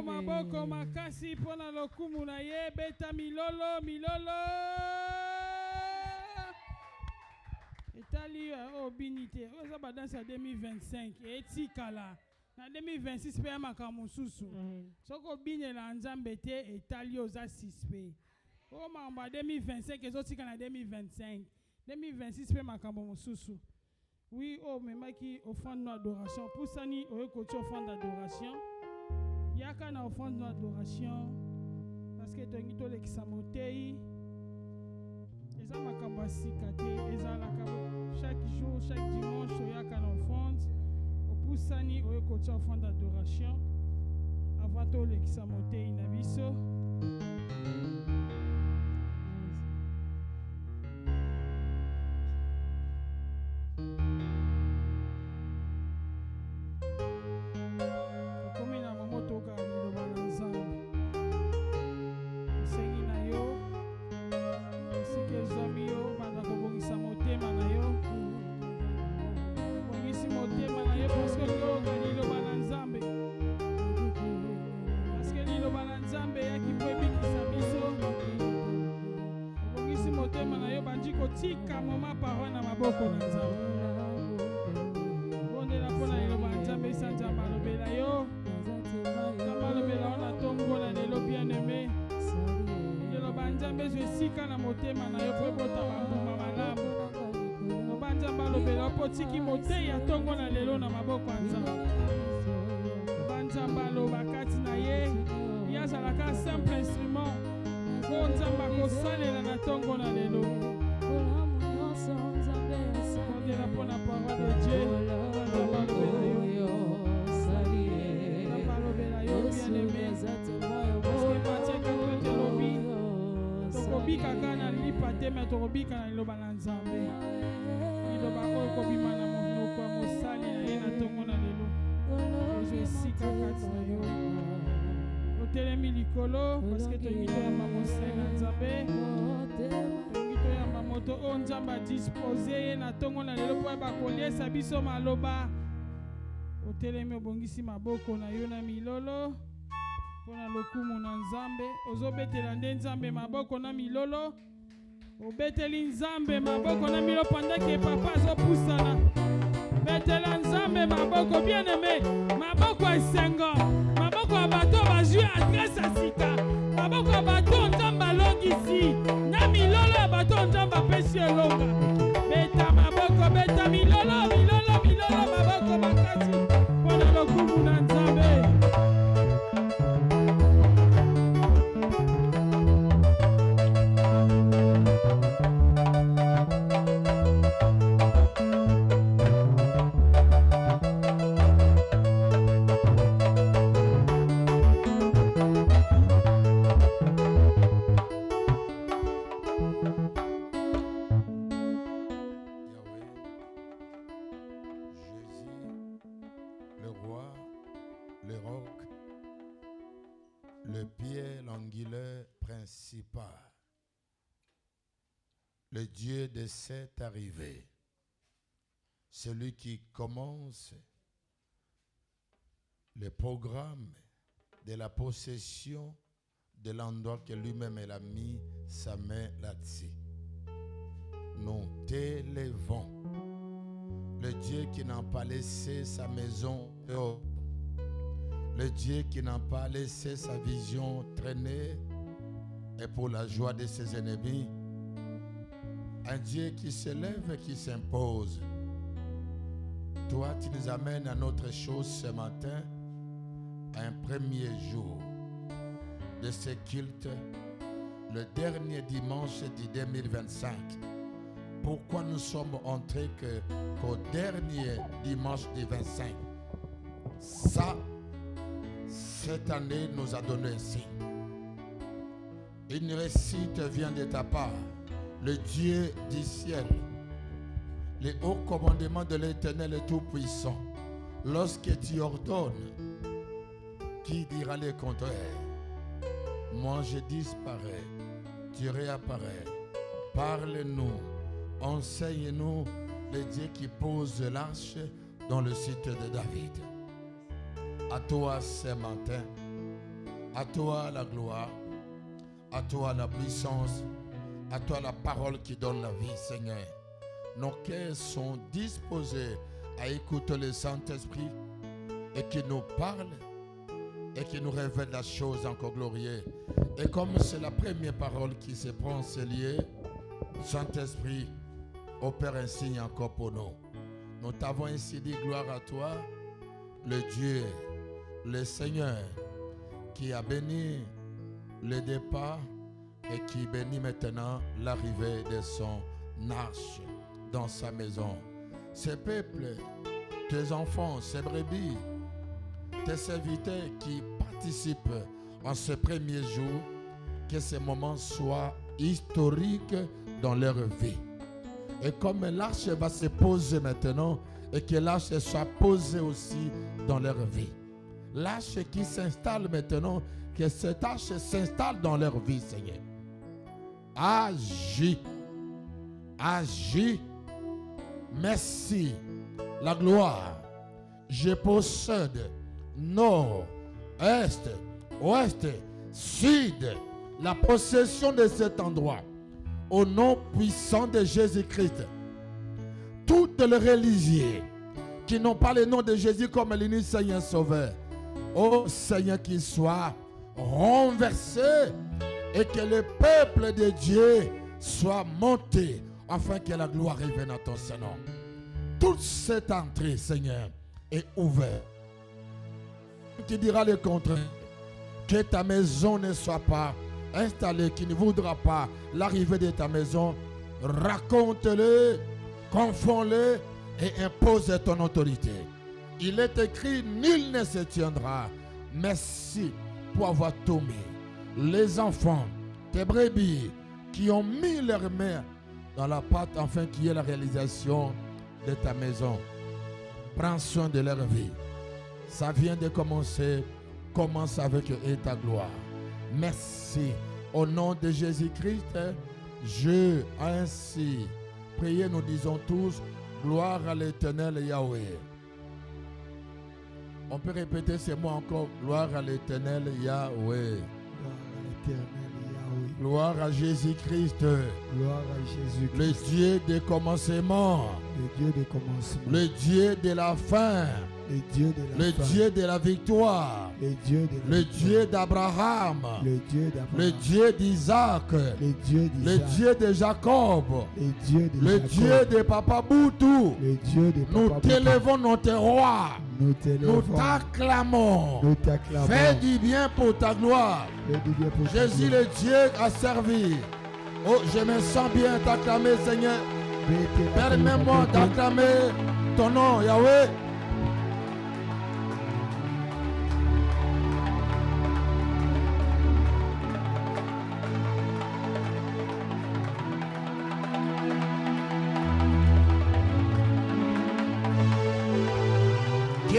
Maboko makasi pona lokumu na ye beta milolo etali obinite oza badanse ya 2025 etikala na 2026 pe makambo susu soko binela nzambe te etali oza suspect o makambo 2025 ezotika na 2026 pe makambo mususu. Oui, oh, mais qui offrande d'adoration. Pour ça, ni au offrande d'adoration. Yaka na offrande d'adoration. Parce que ton gito le kisamotei. Eza makamba sikate. Eza la chaque jour, chaque dimanche, yaka na offrande. Pour ça, ni au offrande d'adoration. Avant tout le kisamotei na biso. Tika mama parole na maboko na nzambe. Bonde la pona lelo banzambe sanja malobela yo. Kama lobela ona tongo na lelo bien aimé. Lelo banzambe zesika na motema na yo po bota bambuma malamu. No banzamba lobela po tiki mote ya tongo na lelo na maboko ya nzambe. Banzamba lo bakati na ye. Yazalaka simple instrument. Po nzamba kosalela na tongo na lelo. Pour la parole de Dieu, moto onzamba disposer na tongo na lelo po ba koliesa biso maloba otelemi obongisi maboko na yo na milolo pona lokumu na nzambe ozobetela nde nzambe maboko na milolo obeteli nzambe maboko na milolo pandake papa azopusana betela nzambe maboko bien aimé maboko esengo maboko ya bato bazwi adresse asika maboko ya bato nzambe alongisi na milolo ya bato nzambe apesi elonga beta maboko beta milolo maboko makasi mpona lokumu na nzambe. Le Dieu de cette arrivée, celui qui commence le programme de la possession de l'endroit que lui-même il a mis sa main là-dessus. Nous t'élevons. Le Dieu qui n'a pas laissé sa maison dehors. Le Dieu qui n'a pas laissé sa vision traîner et pour la joie de ses ennemis. Un Dieu qui se lève et qui s'impose. Toi, tu nous amènes à notre chose ce matin, à un premier jour de ce culte, le dernier dimanche du 2025. Pourquoi nous sommes entrés qu'au dernier dimanche du 25? Ça, cette année nous a donné un signe. Une réussite vient de ta part. Le Dieu du ciel, les hauts commandements de l'Éternel est tout-puissant. Lorsque tu ordonnes, qui dira le contraire? Moi je disparais, tu réapparais. Parle-nous, enseigne-nous le Dieu qui pose l'arche dans le site de David. À toi ce matin, à toi la gloire, à toi la puissance, à toi la parole qui donne la vie, Seigneur. Nos cœurs sont disposés à écouter le Saint-Esprit et qui nous parle et qui nous révèle la chose encore glorieuse. Et comme c'est la première parole qui se prend, c'est lié, Saint-Esprit, opère un signe encore pour nous. Nous t'avons ainsi dit gloire à toi, le Dieu, le Seigneur, qui a béni le départ et qui bénit maintenant l'arrivée de son arche dans sa maison. Ces peuples, tes enfants, ces brebis, tes serviteurs qui participent en ce premier jour, que ces moments soient historiques dans leur vie. Et comme l'arche va se poser maintenant, et que l'arche soit posée aussi dans leur vie. L'arche qui s'installe maintenant, que cette arche s'installe dans leur vie, Seigneur. Agis. Agis. Merci. La gloire. Je possède nord, est, ouest, sud, la possession de cet endroit. Au nom puissant de Jésus-Christ. Toutes les religieux qui n'ont pas le nom de Jésus comme l'unique Seigneur Sauveur, ô Seigneur, qu'il soit renversé et que le peuple de Dieu soit monté afin que la gloire revienne à ton Seigneur. Toute cette entrée, Seigneur, est ouverte. Tu diras le contraire, que ta maison ne soit pas installée, qui ne voudra pas l'arrivée de ta maison, raconte-le, confonds-le et impose ton autorité. Il est écrit, nul ne se tiendra. Merci pour avoir tout mis. Les enfants, tes brebis, qui ont mis leurs mains dans la pâte afin qu'il y ait la réalisation de ta maison. Prends soin de leur vie. Ça vient de commencer. Commence avec eux et ta gloire. Merci. Au nom de Jésus-Christ, je ainsi prié, nous disons tous, gloire à l'Éternel Yahweh. On peut répéter ces mots encore, gloire à l'Éternel Yahweh. Gloire à Jésus-Christ. Gloire à Jésus-Christ. Le Dieu des commencements. Le Dieu des commencements. Le Dieu de la fin. Le Dieu de la le fin. Dieu de la victoire. Le Dieu de la le victoire. Dieu d'Abraham. Le Dieu d'Abraham. Le Dieu d'Isaac. Le Dieu d'Isaac. Le Dieu de Jacob. Le Dieu de le Jacob. Dieu de Papa Boutou. Le Dieu de Nous Papa t'élevons notre roi. Nous Nous t'acclamons. Nous t'acclamons. Fais du bien pour ta gloire. Fais du bien pour ta Jésus gloire. le Dieu a servi. Oh, je me sens bien t'acclamer, Seigneur. Permets-moi d'acclamer ton nom, Yahweh.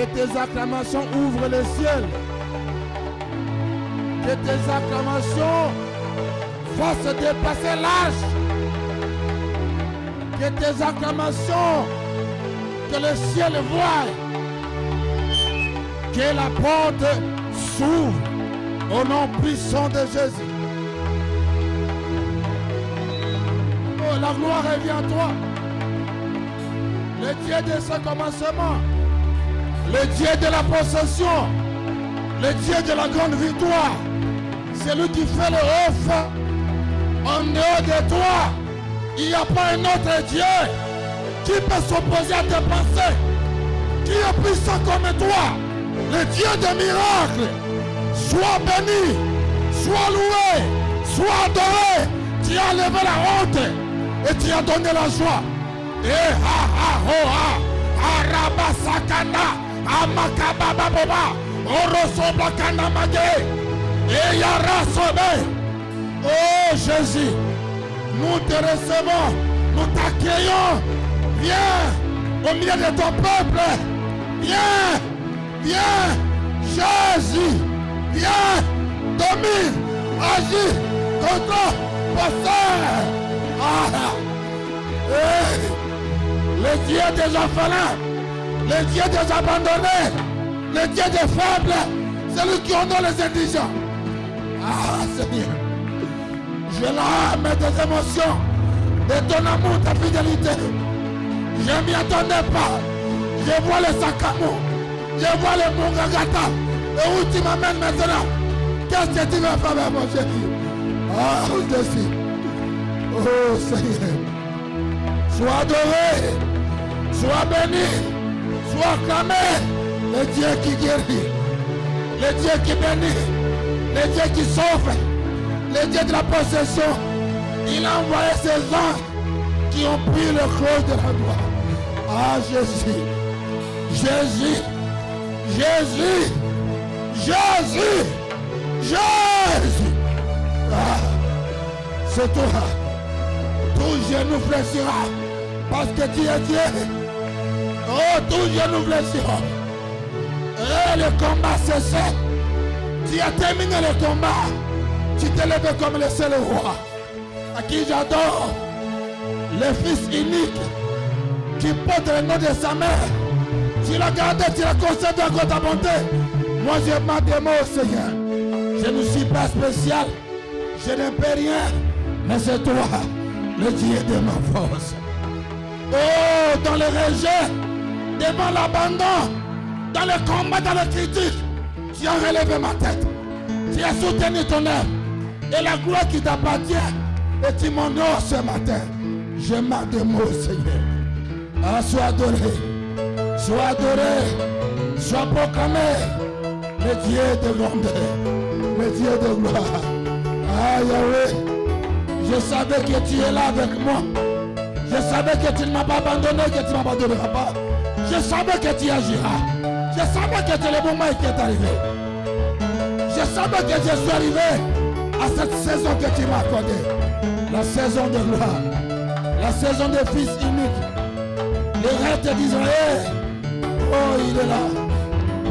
Que tes acclamations ouvrent le ciel. Que tes acclamations fassent dépasser l'âge. Que tes acclamations, que le ciel voie. Que la porte s'ouvre au nom puissant de Jésus. Oh, la gloire revient à toi. Le Dieu de ce commencement. Le Dieu de la possession, le Dieu de la grande victoire, c'est lui qui fait le œuvre. En dehors de toi, il n'y a pas un autre Dieu qui peut s'opposer à tes pensées, qui est puissant comme toi, le Dieu des miracles. Sois béni, sois loué, sois adoré. Tu as levé la honte et tu as donné la joie. Et ha ha ho ha, arabasakana. Amakababa boba, orosoba kanamage, eyara sobe, Oh Jésus, nous te recevons, nous t'accueillons. Viens au milieu de ton peuple. Viens, viens, Jésus. Viens, domine, agis, contrôle, possède. Ah. Le Dieu des orphelins, le Dieu des abandonnés, le Dieu des faibles, celui qui honore les indigents. Ah Seigneur, je l'âme des émotions, de ton amour, ta fidélité. Je ne m'y attendais pas. Je vois le Sakamo, je vois le Mungagata. Et où tu m'amènes maintenant? Qu'est-ce que tu vas faire, mon Jésus? Ah, Jésus. Oh Seigneur. Sois adoré, sois béni, sois acclamé. Le Dieu qui guérit, le Dieu qui bénit, le Dieu qui sauve, le Dieu de la possession. Il a envoyé ses anges qui ont pris le creux de la gloire. Ah Jésus, Jésus, Jésus, Jésus, Jésus. Ah, c'est toi. Tout genou fléchira parce que tu es Dieu. Oh, tout genou fléchira. Et le combat cessé. Tu as terminé le combat. Tu t'es levé comme le seul roi. À qui j'adore. Le fils unique qui porte le nom de sa mère. Tu l'as gardé, tu l'as conservé encore ta bonté. Moi, je m'en démons, Seigneur. Je ne suis pas spécial. Je ne peux rien. Mais c'est toi, le Dieu de ma force. Oh, dans le rejet, devant l'abandon, dans le combat, dans le critique, tu as relevé ma tête. Tu as soutenu ton âme. Et la gloire qui t'appartient, et tu m'honores ce matin. Je marque des mots, Seigneur. Ah, sois adoré. Sois adoré. Sois proclamé. Le Dieu de grandeur. Le Dieu de gloire. Ah, Yahweh. Je savais que tu es là avec moi. Je savais que tu ne m'as pas abandonné, que tu ne m'abandonneras pas. Je savais que tu agiras. Je savais que c'est le moment qui est arrivé. Je savais que je suis arrivé à cette saison que tu m'as accordée. La saison de gloire. La saison des fils uniques. Le reste d'Israël. Oh, il est là.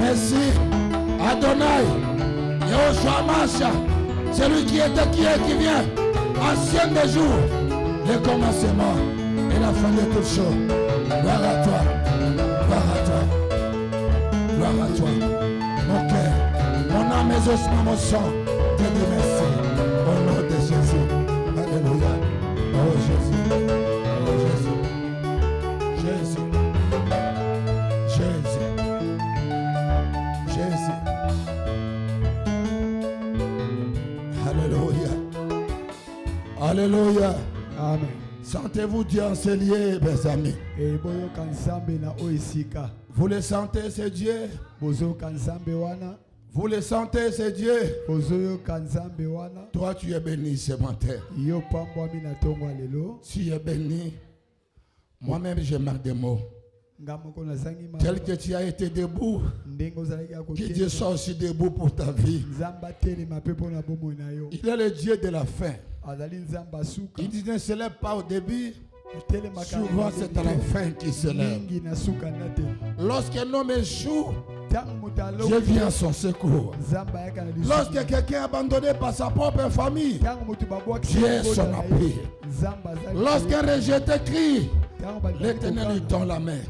Merci. Adonai. Yehoshua Masha. Celui qui était, qui est, qui vient. Ancien des jours. Le commencement et la fin de toutes choses. Gloire à toi. Gloire à toi. Gloire à toi. Mon cœur, mon âme, mes ossements, mon sang. Te dis merci. Au nom de Jésus. Alléluia. Oh Jésus. Oh Jésus. Jésus. Jésus. Jésus. Alléluia. Alléluia. Amen. Sentez-vous Dieu en ce lieu, mes amis. Vous le sentez, c'est Dieu. Vous le sentez, c'est Dieu. Toi, tu es béni ce matin. Tu es béni. Moi-même, je marque des mots. Tel que tu as été debout, que Dieu soit aussi debout pour ta vie. Il est le Dieu de la fin. Il dit ne se lève pas au début. Souvent c'est à la fin qu'il se lève. Lorsqu'un homme échoue, Dieu vient à son secours. Lorsque quelqu'un est abandonné par sa propre famille, Dieu est son appui. Lorsqu'un rejeté crie, l'Éternel lui tend la main.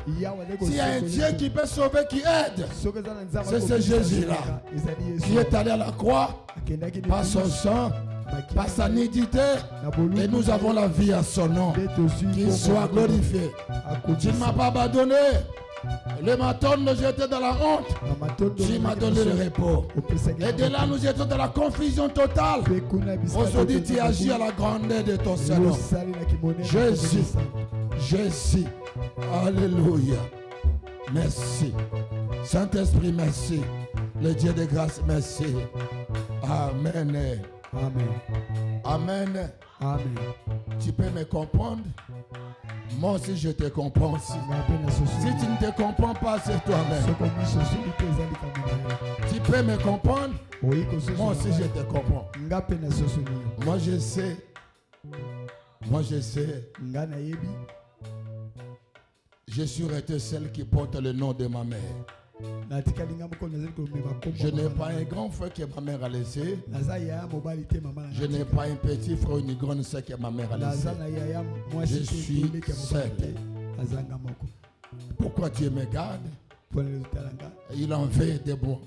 S'il y a un Dieu qui peut sauver, qui aide, c'est ce Jésus-là qui est allé à la croix par son sang, par sa nudité, et nous avons la vie à son nom. Qu'il soit glorifié. Tu ne m'as pas abandonné. Le matin, nous étions dans la honte. Tu m'as donné le repos. Et de là, nous étions dans la confusion totale. Aujourd'hui, tu agis à la grandeur de ton Seigneur. Jésus. Jésus. Alléluia. Merci. Saint-Esprit, merci. Le Dieu de grâce, merci. Amen. Amen. Amen. Amen. Tu peux me comprendre? Moi aussi je te comprends aussi. Si tu ne te comprends pas, c'est toi-même. Tu peux me comprendre? Moi aussi je te comprends. Moi je sais. nga nayebi Je suis resté celle qui porte le nom de ma mère. natikali nga moko nazali komema kombo Je ya n'ai mama pas na un nga. grand frère que ma mère a laissé. naza yaya mobali te mama na Je nga n'ai tika. pas un petit frère ou une grande sœur que ma mère a laissé. naza na yaya mwasi Je te suis toyeleki ya mobali seul. te naza nga moko Pourquoi Dieu me garde? mpona ezotala nga Il en veut de bon.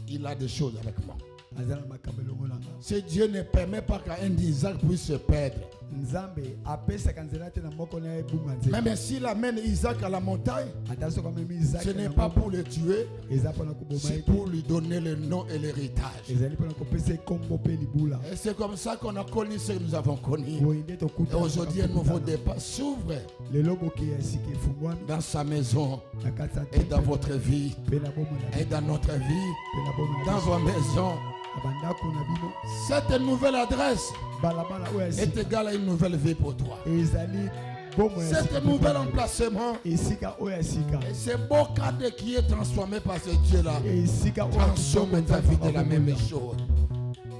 Il a des choses avec moi. naza na makambo elongo na nga Si Dieu ne permet pas qu'un Isaac puisse se perdre, nzambe apesaka nzela te na moko na ye ebunga nzela même s'il amène Isaac à la montagne, ata soki amemi ce izaki n'est na pas moko, pour le tuer, eza mpona koboma ye c'est te pour lui donner le nom et l'héritage. ezali mpona kopesa ye kombo mpe libula Et c'est comme ça qu'on a connu ce que nous avons connu. boye nde Et tokutana aujourd'hui, un nouveau départ s'ouvre lelo bokeya ya sika efungwami dans sa maison na kati ya et dans tempele votre vie mpe na bomoi na et bino dans notre vie, mpe na bomoi na dans biso vos maisons. na bandako na bino Cette nouvelle adresse balabala oyo ya est sika égale à une nouvelle vie pour toi. ezali bomoi ya Cet sika nouvel mpe na yo. emplacement, esika oyo ya sika et ce beau cadre qui est transformé par ce Dieu-là, esika oyo transforme ta vie de la même bomoi chose.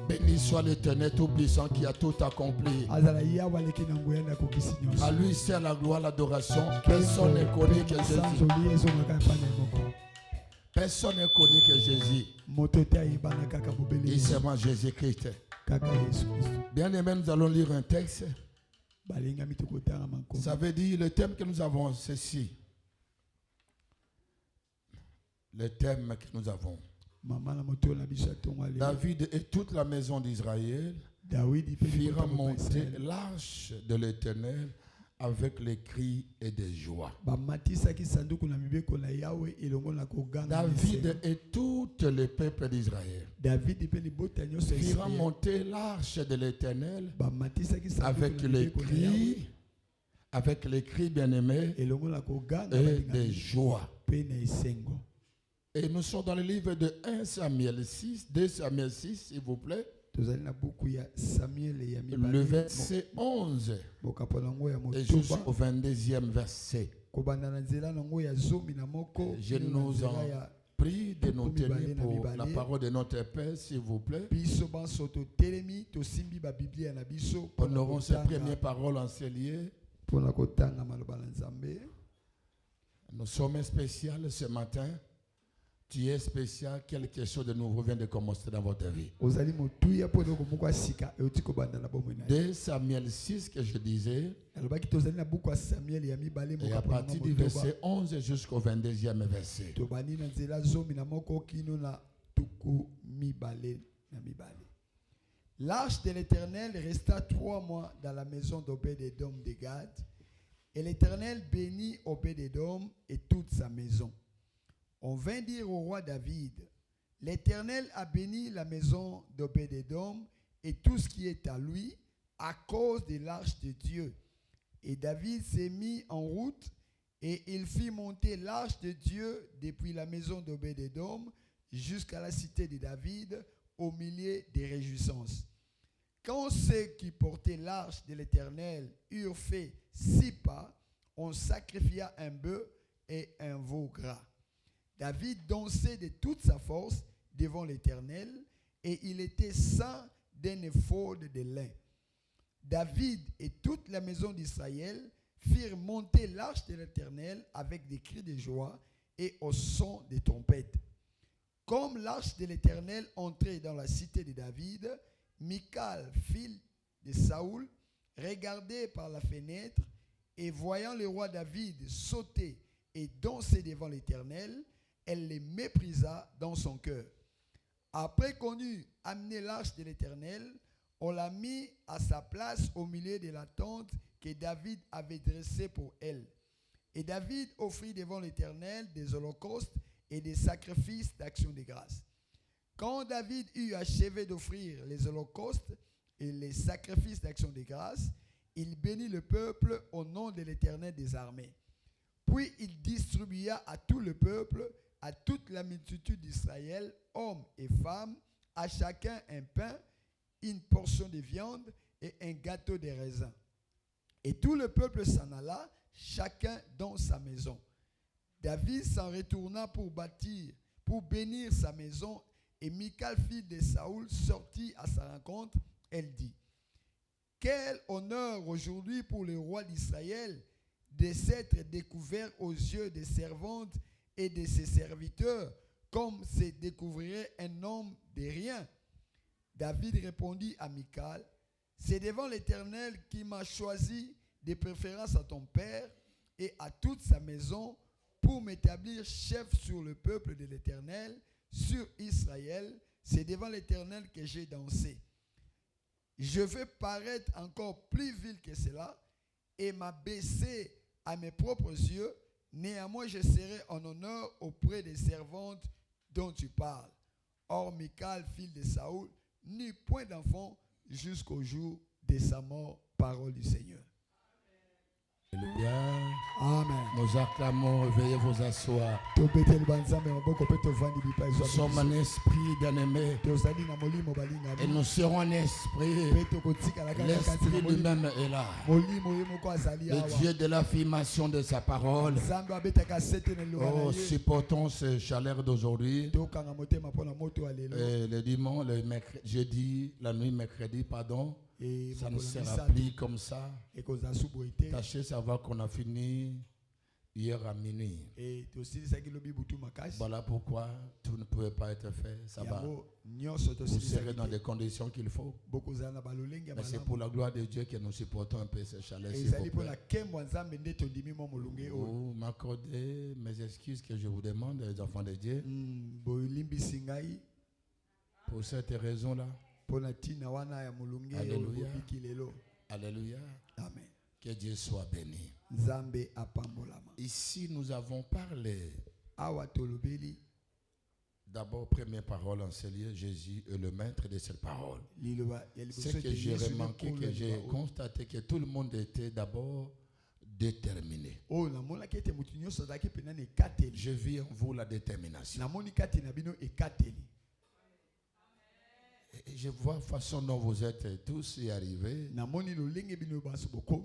Béni soit l'Éternel Tout-Puissant qui a tout accompli. azala yawe aleki na nguya na kokisi nyonso À lui seul la gloire, l'adoration. Personne ne connaît que Jésus. sanzoli ezongaka epai na ye moko Personne ne connaît que Jésus. moto te ayebana kaka Et mobeli seulement Jésus-Christ. kaka yesu kristo Bien aimé, nous allons lire un texte. balingami tokotanga makombo Ça veut dire le thème que nous avons, c'est ci. Le thème que nous avons. mama na moto na biso ya ntongo alelo David et toute la maison d'Israël dawidi mpe firent libota moko ya monter Israele. l'arche de l'Éternel avec les cris et des joies. bamatisaki sanduku na mibeko na yawe elongo na koganga na David esengo. et tout le peuple d'Israël david mpe libota nyonso ya firent Israele monter l'arche de l'Éternel bamatisaki sanduku avec na les mibeko na yawe cris bien-aimés elongo na koganga et balingami des joies. mpe na esengo. Et nous sommes dans le livre de 1 Samuel 6, 2 Samuel 6, s'il vous plaît. tozali na buku ya samuel ya Le mibale verset 11 bokapo nango ya et jusqu'au motoba 22e verset. kobanda na nzela nango ya zomi na moko Je kino na nous nzela en ya prie de nous Mibale tenir na pour mibale. la parole de notre Père, s'il vous plaît. biso banso totelemi tosimbi babiblia na biso Honorons ces premières paroles en ces lieux. mpona kotanga maloba na nzambe. Nous sommes spéciaux ce matin. Tu es spécial, quelque chose de nouveau vient de commencer dans votre vie. ozali motuya mpo eloko moko ya sika euti kobanda na bomoi na ye 2 Samuel 6 que je disais, alobaki tozali na buku ya samuel ya mibale et à partir du verset 11 jusqu'au 22e verset. tobandi na nzela zomi na moko kino na tuku mibale na mibale. L'arche de l'Éternel resta 3 mois dans la maison d'Obed-Edom de Gad, et l'Éternel bénit Obed-Edom et toute sa maison. On vint dire au roi David, l'Éternel a béni la maison d'Obed-Edom et tout ce qui est à lui à cause de l'arche de Dieu. Et David s'est mis en route et il fit monter l'arche de Dieu depuis la maison d'Obed-Edom jusqu'à la cité de David au milieu des réjouissances. Quand ceux qui portaient l'arche de l'Éternel eurent fait 6 pas, on sacrifia un bœuf et un veau gras. David dansait de toute sa force devant l'Éternel et il était ceint d'un éphod de lin. David et toute la maison d'Israël firent monter l'arche de l'Éternel avec des cris de joie et au son des trompettes. Comme l'arche de l'Éternel entrait dans la cité de David, Michal, fille de Saoul, regardait par la fenêtre et voyant le roi David sauter et danser devant l'Éternel, elle les méprisa dans son cœur. Après qu'on eut amené l'arche de l'Éternel, on l'a mis à sa place au milieu de la tente que David avait dressée pour elle. Et David offrit devant l'Éternel des holocaustes et des sacrifices d'action de grâce. Quand David eut achevé d'offrir les holocaustes et les sacrifices d'action de grâce, il bénit le peuple au nom de l'Éternel des armées. Puis il distribua à tout le peuple, à toute la multitude d'Israël, hommes et femmes, à chacun un pain, une portion de viande et un gâteau de raisin. Et tout le peuple s'en alla, chacun dans sa maison. David s'en retourna pour bénir sa maison, et Michal, fille de Saoul, sortit à sa rencontre elle dit, quel honneur aujourd'hui pour le roi d'Israël de s'être découvert aux yeux des servantes et de ses serviteurs, comme se découvrirait un homme de rien. David répondit à Michal, c'est devant l'Éternel qui m'a choisi de préférence à ton père et à toute sa maison pour m'établir chef sur le peuple de l'Éternel, sur Israël. C'est devant l'Éternel que j'ai dansé. Je veux paraître encore plus vil que cela et m'abaisser à mes propres yeux. Néanmoins, je serai en honneur auprès des servantes dont tu parles. Or, Michal, fille de Saoul, n'eut point d'enfant jusqu'au jour de sa mort. Parole du Seigneur. Alléluia. Amen. Nous acclamons, veuillez vous asseoir. Nous sommes un esprit bien-aimé et nous serons un esprit. L'esprit lui-même est là. Le Dieu de l'affirmation de sa parole. Oh, supportons ce chaleur d'aujourd'hui. Le dimanche, jeudi, la nuit, mercredi, pardon. Ça ne sera plus comme ça. Tâchez de savoir qu'on a fini hier à minuit. Voilà pourquoi tout ne pouvait pas être fait. Ça va. Vous serez dans les conditions qu'il faut. Mais c'est pour la gloire de Dieu que nous supportons un peu ce chalet. Vous m'accordez mes excuses que je vous demande, les enfants de Dieu. Pour cette raison-là. Alléluia. Alléluia. Amen. Que Dieu soit béni. Ici, nous avons parlé. D'abord, première parole en ce lieu, Jésus est le maître de cette parole. Ce que j'ai remarqué, que j'ai constaté que tout le monde était d'abord déterminé. Je vis en vous la détermination. Et je vois la façon dont vous êtes tous y arrivés.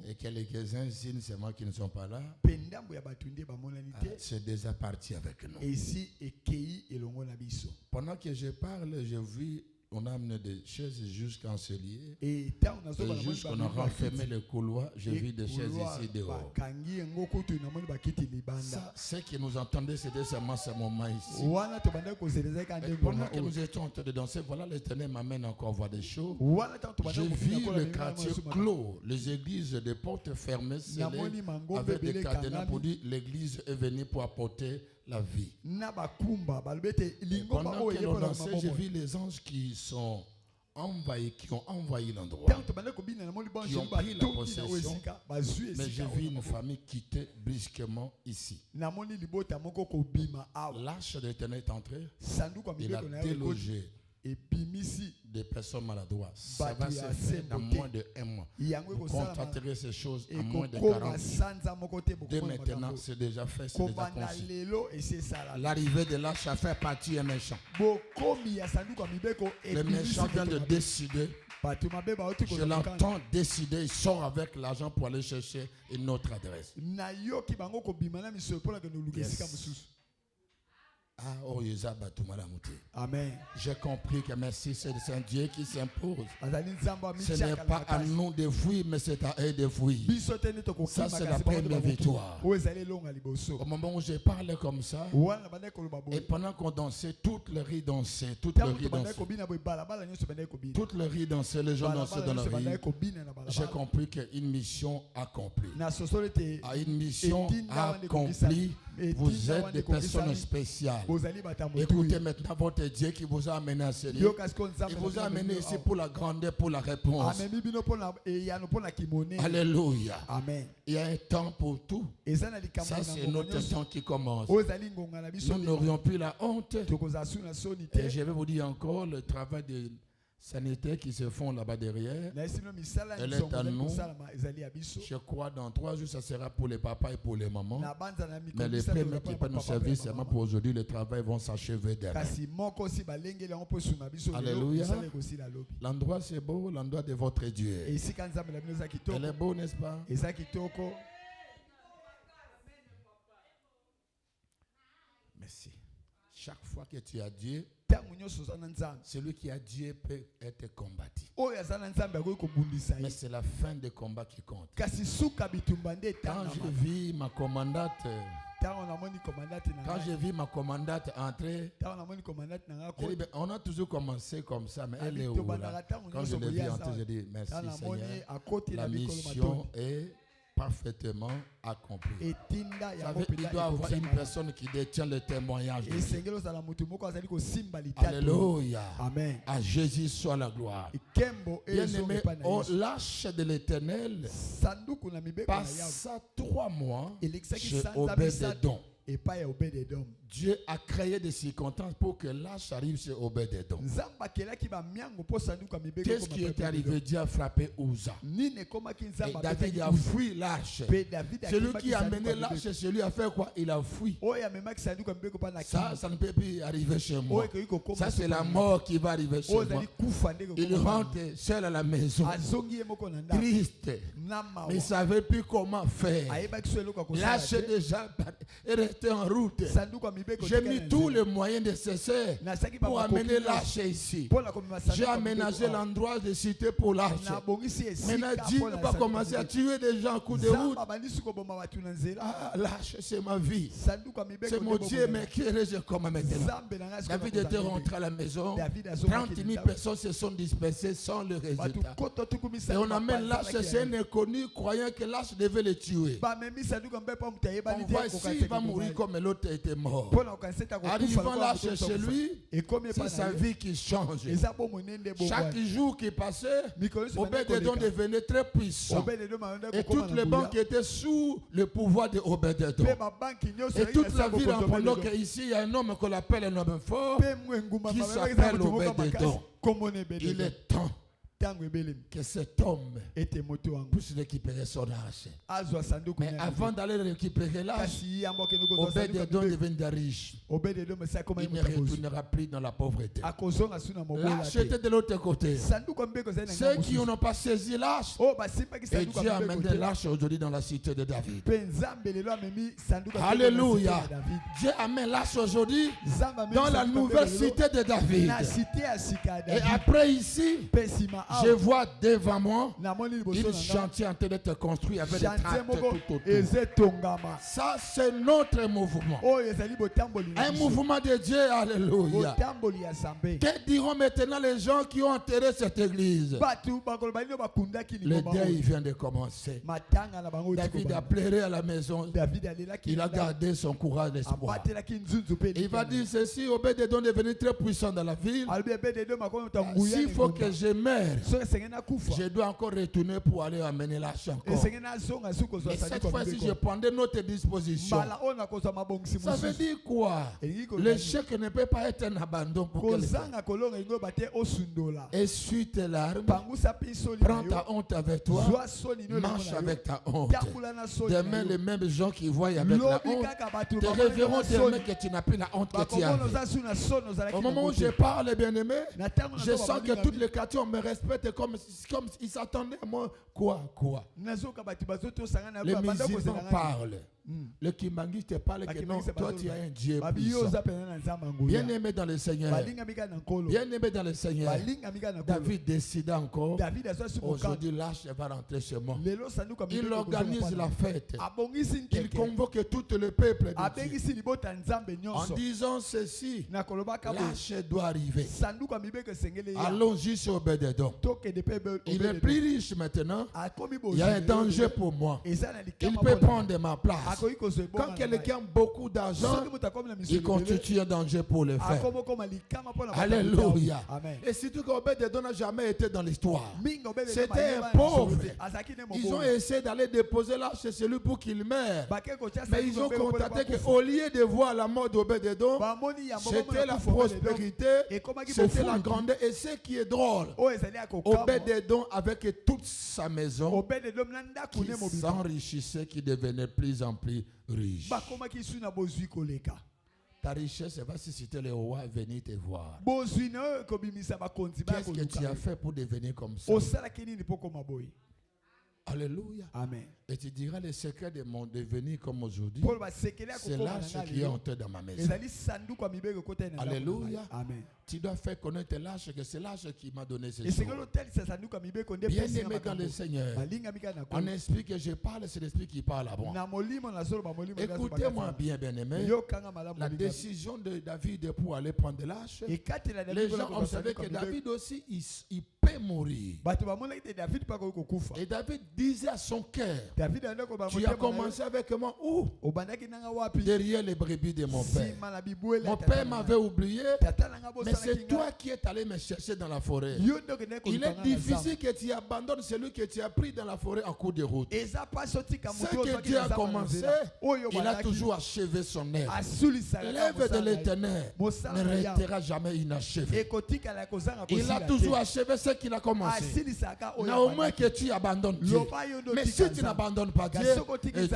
Et quelques-uns signent seulement qui ne sont pas là. C'est déjà parti avec nous. Pendant que je parle, je vis, on a amené des chaises jusqu'en ce lieu. Et jusqu'on a renfermé le couloir, je vis des chaises ici dehors. Ça, ce que nous entendez, c'était seulement ce moment ici. Et pendant que nous étions en train de danser, voilà, l'Éternel m'amène encore voir des choses. Je vis le quartier clos, les églises des portes fermées, scellées, avec des cadenas pour dire l'église est venue pour apporter la vie. Et pendant que l'on dansait, j'ai vu les anges qui sont envahis, qui ont envahi l'endroit, qui ont pris la possession. Mais j'ai vu une famille quitter brusquement ici. L'arche de l'Éternel est entré. Il a délogé des personnes maladroites. Ça va se faire dans moins de 1 mois. Vous constaterez ces choses en moins de 40 jours. Dès maintenant, c'est déjà fait, c'est déjà conçu. L'arrivée de l'arche a fait partie un méchant. Le méchant vient de décider. Je l'entends décider, il sort avec l'argent pour aller chercher une autre adresse. Yes. Ah, oh, Amen. J'ai compris que merci, c'est un Dieu qui s'impose. Ce n'est pas à nous de fuir, mais c'est à eux de fuir. Ça, c'est la première victoire. Au moment où je parlais comme ça, et pendant qu'on dansait, toute le riz dansait, toute le riz dansait. Toute le riz dansait, les gens dansaient dans la rue. J'ai compris qu'une mission accomplie. À une mission accomplie, vous êtes des personnes spéciales. Écoutez maintenant votre Dieu qui vous a amené à ce lieu. Il vous a amené ici pour la grandeur, pour la réponse. Alléluia. Amen. Il y a un temps pour tout. Ça, c'est notre temps qui commence. Nous n'aurions plus la honte. Et je vais vous dire encore, le travail de sanitaires qui se font là-bas derrière, elle est à nous. Je crois dans 3 jours, ça sera pour les papas et pour les mamans. Mais les premiers qui peuvent nous servir seulement pour aujourd'hui, le travail vont s'achever derrière. Alléluia. L'endroit c'est beau, l'endroit de votre Dieu. Elle est beau, n'est-ce pas? Merci. chaque fois que tu as Dieu, celui qui a Dieu peut être combattu. Mais c'est la fin des combats qui compte. Quand je vis ma commandante, entrer, je dis, on a toujours commencé comme ça, mais elle est où là? Quand je l'ai vu entrer, je dis merci Seigneur, la mission est parfaitement accompli. Il doit avoir une personne qui détient le témoignage. Alléluia. Amen. À Jésus soit la gloire. Bien-aimé, au lâche de l'Éternel passa 3 mois chez Obed-Edom. Dieu a créé des circonstances pour que l'âge arrive chez Obed-Edom. Qu'est-ce qui est arrivé? Dieu a frappé Uza. Et David a fui l'arche. Celui qui a mené l'arche chez lui a fait quoi? Il a fui. Ça ne peut plus arriver chez moi. Ça, c'est la mort qui va arriver chez moi. Il rentre seul à la maison, triste. Mais il ne savait plus comment faire. L'arche déjà est resté en route. J'ai mis tous les moyens nécessaires pour amener l'arche ici. J'ai aménagé l'endroit de cité pour l'arche. Maintenant, Dieu va commencer à tuer des gens à coups de route. Ah, l'arche, c'est ma vie. C'est mon Dieu, mais qui est comme maintenant. David était rentré à la maison. 30 000 personnes se sont dispersées sans le résultat. Et on amène l'arche chez un inconnu croyant que l'arche devait le tuer. On voit ici, il va mourir comme l'autre était mort. Arrivant là chez lui, c'est sa vie qui change. Chaque jour qui passait, Obed-Edom devenait très puissant. Et toutes les banques étaient sous le pouvoir de Obed-Edom. Et toute la ville en pendant qu'ici, il y a un homme qu'on appelle un homme fort qui s'appelle Obed-Edom. Il est temps que cet homme puisse récupérer son arche. Mais avant d'aller récupérer l'arche, Obed-Edom deviendra riche. Il ne retournera plus dans la pauvreté. L'arche était de l'autre côté. Ceux qui n'ont pas saisi l'arche, et Dieu amène l'arche aujourd'hui dans la cité de David. Alléluia. Dieu amène l'arche aujourd'hui dans la nouvelle cité de David. Et après ici, je vois devant moi une chantier en train d'être construit avec des tracts tout autour. Ça, c'est notre mouvement. Un mouvement de Dieu. Alléluia. Que diront maintenant les gens qui ont enterré cette église? Le deuil vient de commencer. David a pleuré à la maison. Il a gardé son courage d'espoir. Il va dire ceci: Obed-Edom est devenu très puissant dans la ville. S'il faut que je meure, je dois encore retourner pour aller amener l'arche encore. Mais cette fois-ci, je prendrai notre disposition. Ça veut dire quoi? L'échec ne peut pas être un abandon pour quelqu'un. Essuie tes larmes, prends ta honte avec toi, marche avec ta honte. Demain, les mêmes gens qui voient avec la honte te reverront demain que tu n'as plus la honte que tu avais. Au moment où je parle, bien-aimé, je sens que toutes les quartiers me respectent comme ils s'attendaient à moi. Quoi? Les musulmans parlent. Le Kimbangi te parle que non, toi tu as un Dieu puissant. Bien aimé dans le Seigneur. Bien aimé dans le Seigneur. David décida encore. Aujourd'hui, l'arche va rentrer chez moi. Il organise la fête. Il convoque tout le peuple de Dieu. En disant ceci, l'arche doit arriver. Allons-y sur Obed-Edom. Il est plus riche maintenant. Il y a un danger pour moi. Il peut prendre ma place. Quand quelqu'un a beaucoup d'argent, il constitue un danger pour le faire. Alléluia. Et surtout qu'Obed-Edom n'a jamais été dans l'histoire. C'était un pauvre. Ils ont essayé d'aller déposer l'arche chez celui pour qu'il meure. Mais ils ont constaté qu'au lieu de voir la mort d'Obed-Edom, c'était la prospérité, c'était la grandeur. Et ce qui est drôle, Obed-Edom avec toute sa maison qui s'enrichissait, qui devenait plus en plus riche. Ta richesse va susciter les rois à venir te voir. Qu'est-ce que tu as fait pour devenir comme ça? Alléluia. Amen. Et tu diras le secret de mon devenir comme aujourd'hui. Paul va séqueler à C'est l'arche qui est entré dans ma maison. ezali sanduku ya mibeko kota na Alléluia. Amen. Tu dois faire connaître l'arche, que c'est l'arche qui m'a donné ce Et c'est que jour. l'hôtel c'est sanduku ya mibeko nde Bien pesi aimé dans le Seigneur. balinga mika na En esprit que je parle, c'est l'esprit qui parle à moi. na molimo na solo ba molimo Écoutez-moi bien, bien aimé. yo kanga malamu La décision de David pour aller prendre l'arche, et kati la les gens observaient que David aussi, il peut mourir. bato ba mona ite David pa ko kufa Et David disait à son cœur, David andako ba tu as commencé avec moi où? obandaki nanga wapi Derrière les brebis de mon père. sima na bibwele Mon père m'avait oublié, tata nanga mais c'est toi qui es allé me chercher dans la forêt. yo ndo ke neko Il est difficile que tu abandonnes celui que tu as pris dans la forêt en cours de route. eza pas sorti ka Ce moto que Dieu a commencé, il a toujours achevé son œuvre. asulisa L'œuvre de l'Éternel ne restera jamais inachevée. ekotika la kozanga Il a toujours achevé ce qu'il a commencé. asilisaka Na au moins que tu abandonnes Dieu. Mais si tu n'abandonnes pas Dieu,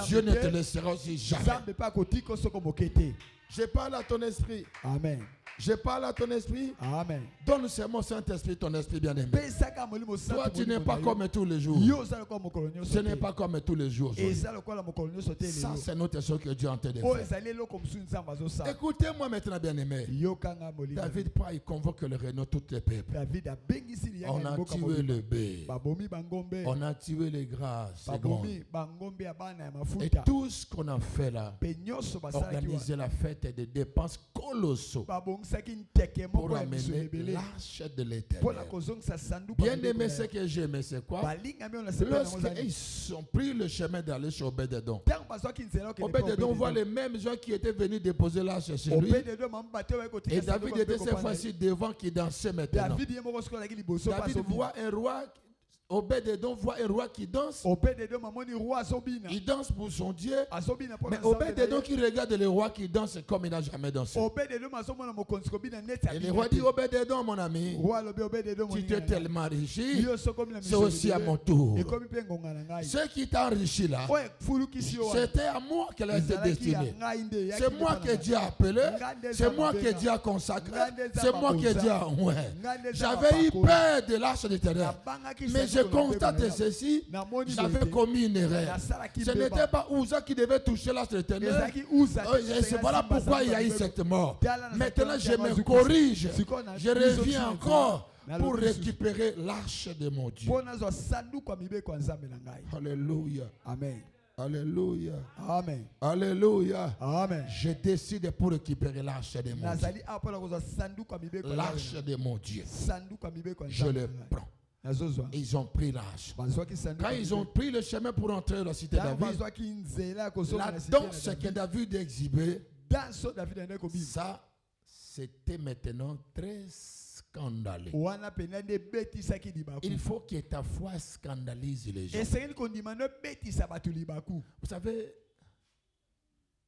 Dieu ne te laissera aussi jamais. Nzambe pa kotika soko mokete. Je parle à ton esprit. Amen. Je parle à ton esprit. Amen. Donne seulement Saint-Esprit, ton esprit bien-aimé. Pesaka molimo Toi, santu tu n'es pas comme tous les jours. yo za ko mokolo nyoso Ce n'est pas comme tous les jours. et ça le ko la mokolo nyoso te Ça, le c'est notre chose que Dieu est en train de o faire. ezali loko musu nzamba zo sa Écoutez-moi maintenant, bien-aimé. yo kanga molimo David prend, il convoque le réunion, tous les peuples. David a bengisi li On a tué le bœuf. babomi bangombe On a tué les grâces. babomi bangombe ya bana ya Et mafuta tout ce qu'on a fait là, pe nyoso basala ki organiser la fête des dépenses colossaux babongisaki nteke pour moko ya miso amener ebele l'arche de mpona l'Éternel. kozongisa sanduku Bien aimé, ce que j'aimais, c'est quoi? balingami oyo nasepela yango zani Lorsqu'ils ont pris le chemin d'aller chez Obed-Edom, ntango bazwaki nzela okende mpe Obed-Edom voit les mêmes gens qui étaient venus déposer l'arche chez lui. Obed-Edom mamu bato oyo bakotika Et David sanduku était mpe cette kopanda fois-ci devant qui dansait maintenant. David ye moko soki azalaki liboso mpe David azobina voit un roi, Obed-Edom voit un roi qui danse. Obed-Edom amoni roi azobina Il danse pour son Dieu. azobina Mais mpona Obed-Edom qui regarde le roi qui danse comme il n'a jamais dansé. Obed-Edom azomona mokonzi kobina neti Et le roi dit, Obed-Edom, mon ami, roi alobi Obed-Edom tu t'es tellement enrichi, yo soki omi na c'est aussi à mon tour. ekomi mpe ngonga na ngai Ce qui t'a enrichi là, oyo efulukisi yo wana c'était à moi qu'elle a été ezalaki ya destinée. ngai nde eyaki C'est nde moi mpa que na Dieu a appelé, c'est moi que Dieu a consacré, c'est moi que Dieu a ouais. J'avais eu peur de l'arche d'éternel. Mais je constate ceci, j'avais commis une erreur. Ce n'était pas Uza qui devait toucher l'arche d'éternel. C'est voilà pourquoi il y a eu cette mort. Maintenant, je me corrige. Je reviens encore pour récupérer l'arche de mon Dieu. mpo nazwa sanduku ya mibeko ya nzambe na ngai Alléluia. amen Alléluia. amen Alléluia. amen Je décide pour récupérer l'arche de mon Dieu. nazali awa mpona kozwa sanduku ya mibeko ya L'arche nzambe de mon Dieu. sanduku ya mibeko ya Je nzambe le na ngai. prends. nazozwa Ils ont pris l'arche. bazwaki sanduku Quand ya ils ont mibeko. pris le chemin pour entrer dans la cité de Ntango David, bazwaki nzela ya kozonga la na cité danse ya que David, David exhibait, danse oyo David andaki kobina ça, c'était maintenant très scandaleux. wana pena nde ebetisaki libaku Il faut que ta foi scandalise les gens. esengeli kondima no ebetisa bato libaku Vous savez,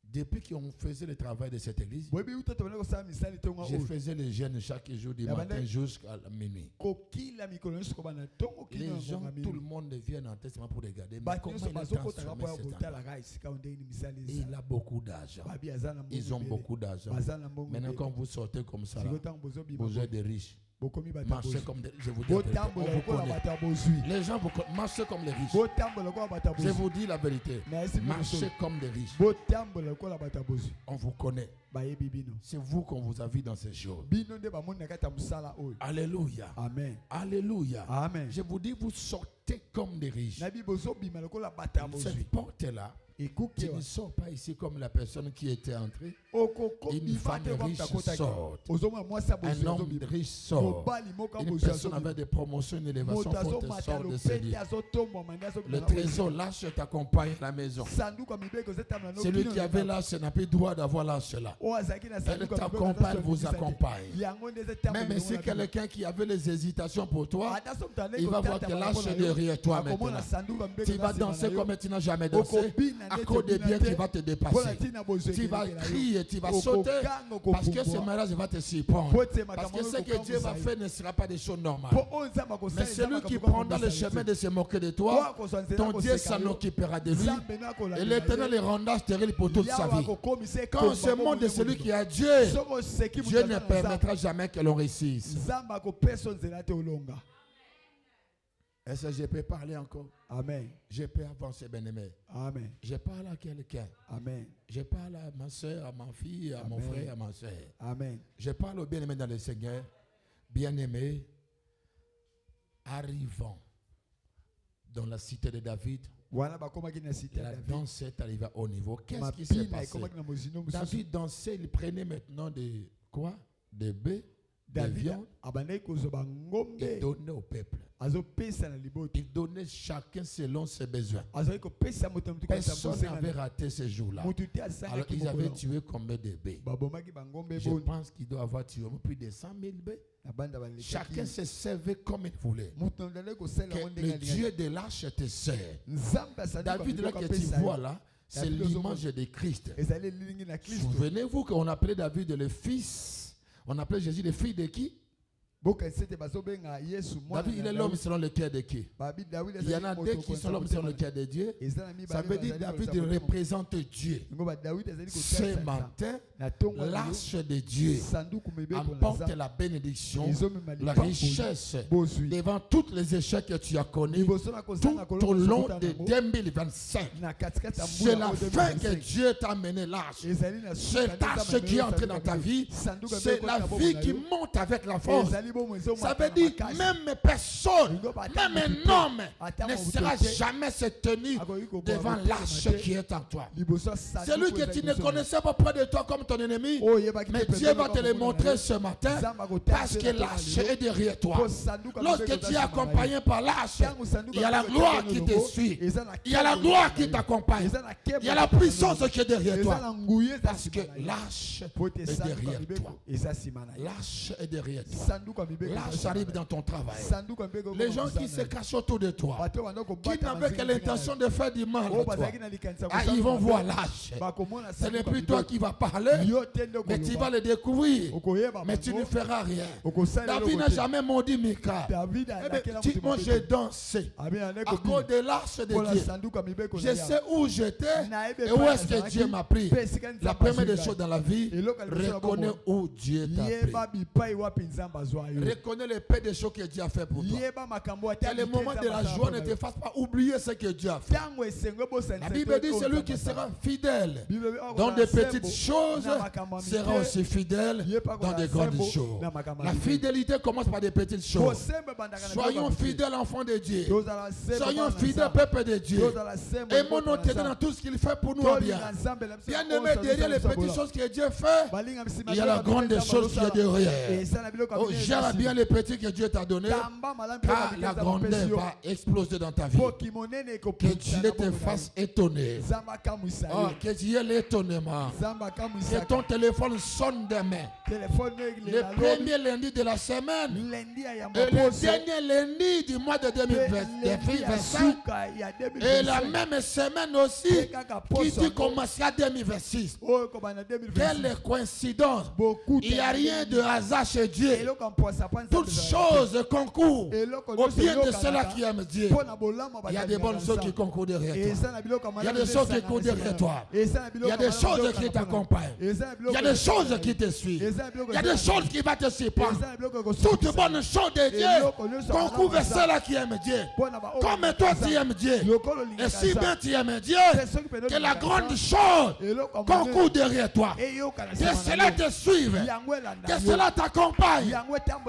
depuis qu'on faisait le travail de cette église, boyebi uta tobanda kosala misala etonga je oyo faisais les jeûnes chaque jour du Ya matin banda- jusqu'à la minuit. kokila mikolo nyonso kobanda ntongo Les kino gens, ngonga tout le mingi monde vient en testament pour regarder. Mais bato comment nyonso il a bazokotaka transformé mpo ya cet endroit? kotalaka esika oyo ndenge ni misala Et il eza a beaucoup d'argent. babi aza na Ils ont mbongo beaucoup d'argent. baza na mbongo Maintenant, ebele. quand vous sortez comme ça, là, sikoyo ntango bozobima vous êtes des riches. bokomi bato Marchez bozwi comme des je vous dis la vérité. botambola On vous lokola connaît. bato ya bozwi Les gens, marchez comme les riches. botambola lokola bato ya Je bozwi vous dis la vérité. Merci, Marchez monsieur. comme des riches. botambola lokola bato ya bozwi On vous connaît. bayebi bino C'est vous qu'on vous a vu dans ces jours. bino nde bamoni na kati ya mosala oyo Alléluia. amen Alléluia. amen Je vous dis, vous sortez comme des riches. nabi bozobima lokola bato ya bozwi Cette porte-là, ekuki tu ewa ne sors pas ici comme la personne qui était entrée. Une okokobima femme te riche bato akotaki sort. ozomona mwasi ya Un bozwi homme azobima riche sort. mobali moko ya Une bozwi personne avec azobima des promotions, une élévation moto forte azomata sort de ce lopete lieu. azotombwama nde azobima Le na oyo. trésor, l'arche t'accompagne à la maison. sanduku ya mibeko ezotambola no Celui kino qui na avait ndako. l'arche n'a plus droit d'avoir l'arche là. oyo azalaki na Elle sanduku ya mibeko t'accompagne, azo vous sobimisa te. accompagne. yango nde ezotambola Même elongo si na bino. quelqu'un qui avait les hésitations pour toi, Ata so moto il va voir que l'arche est derrière toi akomona maintenant. sanduku ya mibeko Tu vas eza nsima danser na yo. comme tu n'as jamais dansé. Okobina À neti cause des obina biens te. qui va te Mpona dépasser. ntina bozwi Tu vas ekeke na yo. crier, tu vas sauter. Okoganga, Parce que ce okobubwa. mariage va te surprendre. Po te Parce makambo que ce oyo que Dieu va kokambusa faire ne sera pas des choses normales. Po oyo Nzambe akosala Mais eza celui makambo qui kokambusa prendra le yo chemin te. de se moquer de Oyo toi, akozwa nzela ton Dieu koseka s'en yo. occupera de lui. Nzambe na akolanda Et na l'Éternel ye. le rendra stérile pour toute sa Yawe vie. akokomisa Quand ekomba on se montre de bomoi celui na qui a Dieu, Soko oseki moto Dieu aza ne na permettra jamais que l'on réussisse. Nzambe akopesa nzela te olonga. Est-ce que je peux parler encore? Amen. Je peux avancer, bien-aimé. Amen. Je parle à quelqu'un. Amen. Je parle à ma soeur, à ma fille, à mon Amen. frère, à ma soeur. Amen. Je parle aux bien-aimés dans le Seigneur. Bien-aimés, arrivant dans la cité de David, Voilà bakoma kina cité la David. danse est arrivée au niveau. Qu'est-ce qui s'est Mapina passé? ekoma kina mozino mususu. David dansait, il prenait maintenant des quoi? Des bœufs, des David viandes, abandai kozoba et ngombe. donnait au peuple. Azo pesa na liboto. Il donnait chacun selon ses besoins. Azo ko pesa moto mtu Personne n'avait raté ce jour-là. Mutu te asanga Alors ki ils avaient mokolo. tué combien de bœufs? Babomaki bangombe Je bon. pense qu'il doit avoir tué plus de 100 000 bœufs. Na banda baleki. Chacun se servait comme il voulait. Mutu ndale ko sala Que monde le ngali. Dieu de l'arche te sert. Nzamba sa David là que tu vois là, c'est David l'image de Christ. ezali lilingi na Kristo. Souvenez-vous qu'on appelait David le fils. On appelait Jésus le fils de qui? Boka sete bazobenga Yesu mwana. David, il est l'homme selon le cœur de qui? Babi David Il y en a deux qui sont l'homme selon le cœur de Dieu. Ça veut dire David représente Dieu. Ce matin, l'arche de Dieu emporte la bénédiction, la richesse devant tous les échecs que tu as connus tout au long de 2025. C'est la fin que Dieu t'a mené l'arche. C'est l'arche qui est entrée dans ta vie. C'est la vie qui monte avec la force. Ça veut dire que même personne, même un homme ne sera jamais se tenir devant l'arche qui est en toi. Celui que tu ne connaissais pas près de toi comme ton ennemi, mais Dieu va te le montrer ce matin parce que l'arche est derrière toi. Lorsque tu es accompagné par l'arche, il y a la gloire qui te suit. Il y a la gloire qui t'accompagne. Il y a la puissance qui est derrière toi. Parce que l'arche est derrière toi. L'arche est derrière toi. L'arche arrive dans ton travail. Les gens qui se cachent autour de toi, qui n'avaient que l'intention de faire du mal à toi, ils vont voir l'arche. Ce n'est plus toi qui vas parler, mais tu vas le découvrir. Mais tu ne feras rien. David n'a jamais maudit Mika. Moi j'ai dansé à cause de l'arche de Dieu. Je sais où j'étais et où est-ce que Dieu m'a pris. La première des choses dans la vie, reconnais où Dieu t'a pris. Reconnais les paix des choses que Dieu a fait pour toi. Et le moment de la joie ne te fasse pas oublier ce que Dieu a fait. La Bible dit celui qui sera fidèle dans des petites choses sera aussi fidèle dans des grandes choses. La fidélité commence par des petites choses. Soyons fidèles enfants de Dieu. Soyons fidèles peuple de Dieu. Aimons notre Dieu dans tout ce qu'il fait pour nous en bien. Bien aimé, derrière les petites choses que Dieu fait, il y a la grande chose qui est derrière. Oh, gère bien les petits que Dieu t'a donné, car la grandeur va exploser dans ta vie. Que Dieu te fasse étonner. Oh, que Dieu l'étonnement. Que ton téléphone sonne demain. Le premier lundi de la semaine et le dernier lundi du mois de 2025 et la même semaine aussi qui dit commencer à 2026. Quelle coïncidence. Il n'y a rien de hasard chez Dieu. Toutes choses concourent au bien de ceux-là qui aiment Dieu. Il y a des bonnes choses qui concourent derrière toi. Il y a des choses qui courent derrière toi. Il y a des choses qui t'accompagnent. Il y a des choses qui te suivent. Il y a des choses qui vont te surprendre. Toutes bonnes choses de Dieu concourent vers ceux-là qui aiment Dieu. Comme toi tu aimes Dieu. Et si bien tu aimes Dieu, que la grande chose concourt derrière toi. Que cela te suive. Que cela t'accompagne.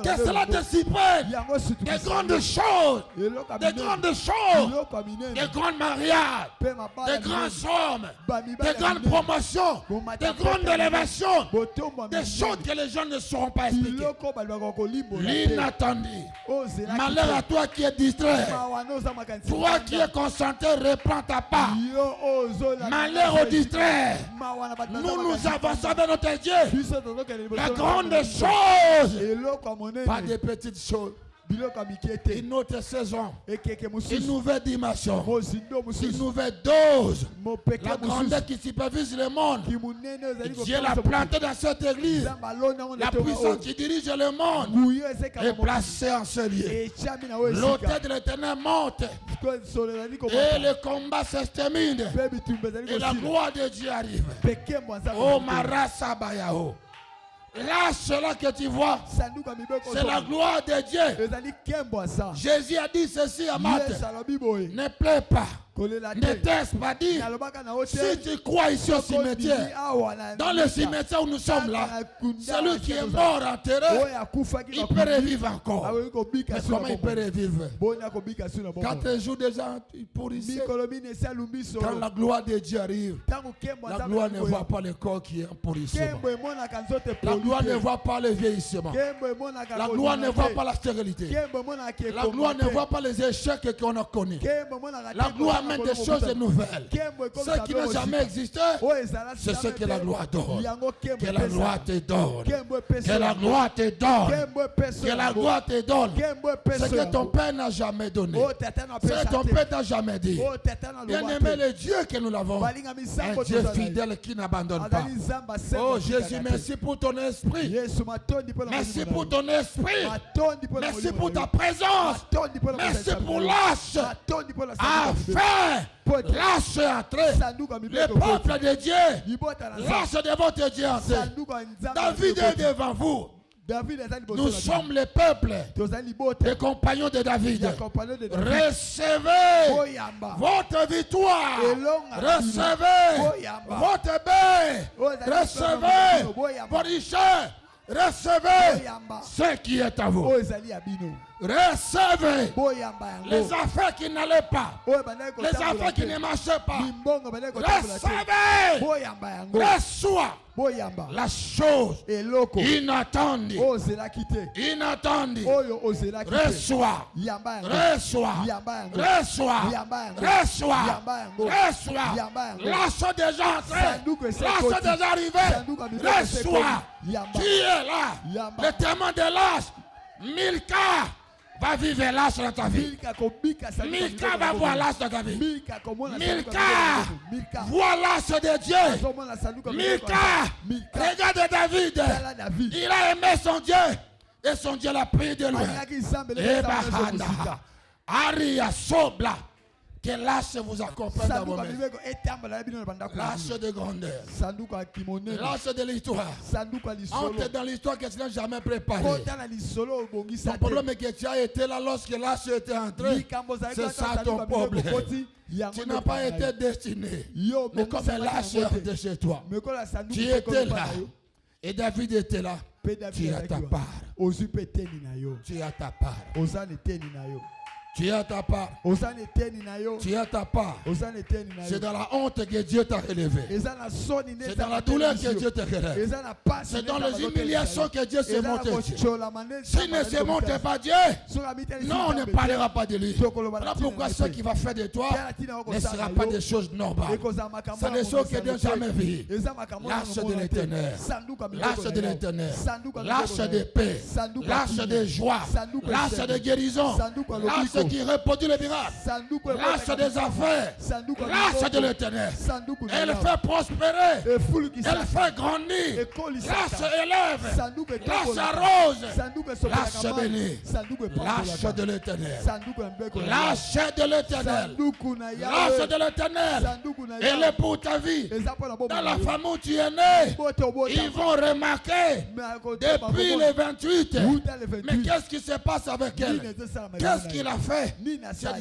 Que cela te supprime. Des grandes choses. Des grandes choses. Des grands mariages. Des grands hommes. Des grandes promotions. Des grandes élévations. Des choses que les gens ne sauront pas expliquer. L'inattendu. Malheur à toi qui es distrait. Toi qui es concentré, reprends ta part. Malheur au distrait. Nous avançons avec notre Dieu. La grande chose. Pas des petites choses. Une autre saison, une nouvelle dimension, une nouvelle dose, la grandeur qui supervise le monde. Dieu l'a planté dans cette église. La puissance qui dirige le monde est placée en ce lieu. L'autel de l'Éternel monte et le combat s'extermine et la gloire de Dieu arrive. Oh Marasa Bayao. Là, cela que tu vois, c'est la gloire de Dieu. Jésus a dit ceci à Marthe. Ne pleure pas. Ne t'es pas dit. Si tu crois ici au cimetière, dans le cimetière où nous sommes là, celui qui est mort enterré, il peut revivre encore. Mais comment il peut revivre? 4 jours déjà, il pourrissait. Quand la gloire de Dieu arrive, la gloire ne voit pas le corps qui est en pourrissement. La gloire ne voit pas le vieillissement. La gloire ne voit pas la stérilité. La gloire ne voit pas les échecs qu'on a connus. La gloire amène des choses nouvelles. Ce qui n'a jamais existé, c'est ce que la gloire donne. Que la gloire te donne. Que la gloire te donne. Que la gloire te donne. Ce que ton Père n'a jamais donné. Ce que ton Père n'a jamais dit. Bien aimé le Dieu que nous l'avons. Un Dieu fidèle qui n'abandonne pas. Oh Jésus, merci pour ton esprit. Merci pour ton esprit. Merci pour ta présence. Merci pour l'âge. Afin l'âge est entré. Le peuple de Dieu. L'âge de votre Dieu est entré. David est devant vous. Nous sommes le peuple, les compagnons de David. Recevez votre victoire. Recevez votre bain. Recevez votre richesse. Recevez ce qui est à vous. Recevez les affaires qui n'allaient pas, les affaires qui ne marchaient pas. Recevez, reçois la chose inattendue. Inattendue. Reçois, reçois, reçois, reçois, reçois. L'âge déjà entré, l'âge déjà arrivé. Reçois. Qui est là? Le témoin de l'âge. Milka va vivre l'âge dans ta vie. Milka va voir l'âge dans ta vie. Milka voit l'âge de Dieu. Milka regarde David. Il a aimé son Dieu. Et son Dieu l'a pris de lui. Et Bahanda. Aria Sobla. Que l'âge vous accompagne dans vos mains. L'âge de grandeur. L'âge de l'histoire. Entre dans l'histoire que tu n'as jamais préparée. Ton problème est que tu as été là lorsque l'âge était entré. C'est ça ton problème. Tu n'as pas été destiné. Mais comme l'âge est entré chez toi, tu étais là. Et David était là. Tu as ta part. Tu as ta part. Tu as ta part. Tu as ta part. C'est dans la honte que Dieu t'a relevé. C'est dans la douleur que Dieu t'a relevé. C'est dans les humiliations que Dieu s'est monté. S'il ne se monte pas Dieu, non, on ne parlera pas de lui. Voilà pourquoi ce qui va faire de toi ne sera pas des choses normales. C'est des choses que Dieu n'a jamais vues. L'âge de l'éternel. L'âge de l'éternel. L'âge de paix. L'âge de joie. L'âge de guérison. L'âge qui reproduit le miracle. L'âge des affaires. L'âge de l'éternel. Elle fait prospérer. Elle fait grandir. L'âge élève. L'âge arrose. L'âge béni. L'âge de l'éternel. L'âge de l'éternel. L'âge de l'éternel. Elle est pour ta vie. Dans la famille où tu es né, ils vont remarquer depuis le 28. Mais qu'est-ce qui se passe avec elle? Qu'est-ce qu'il a fait?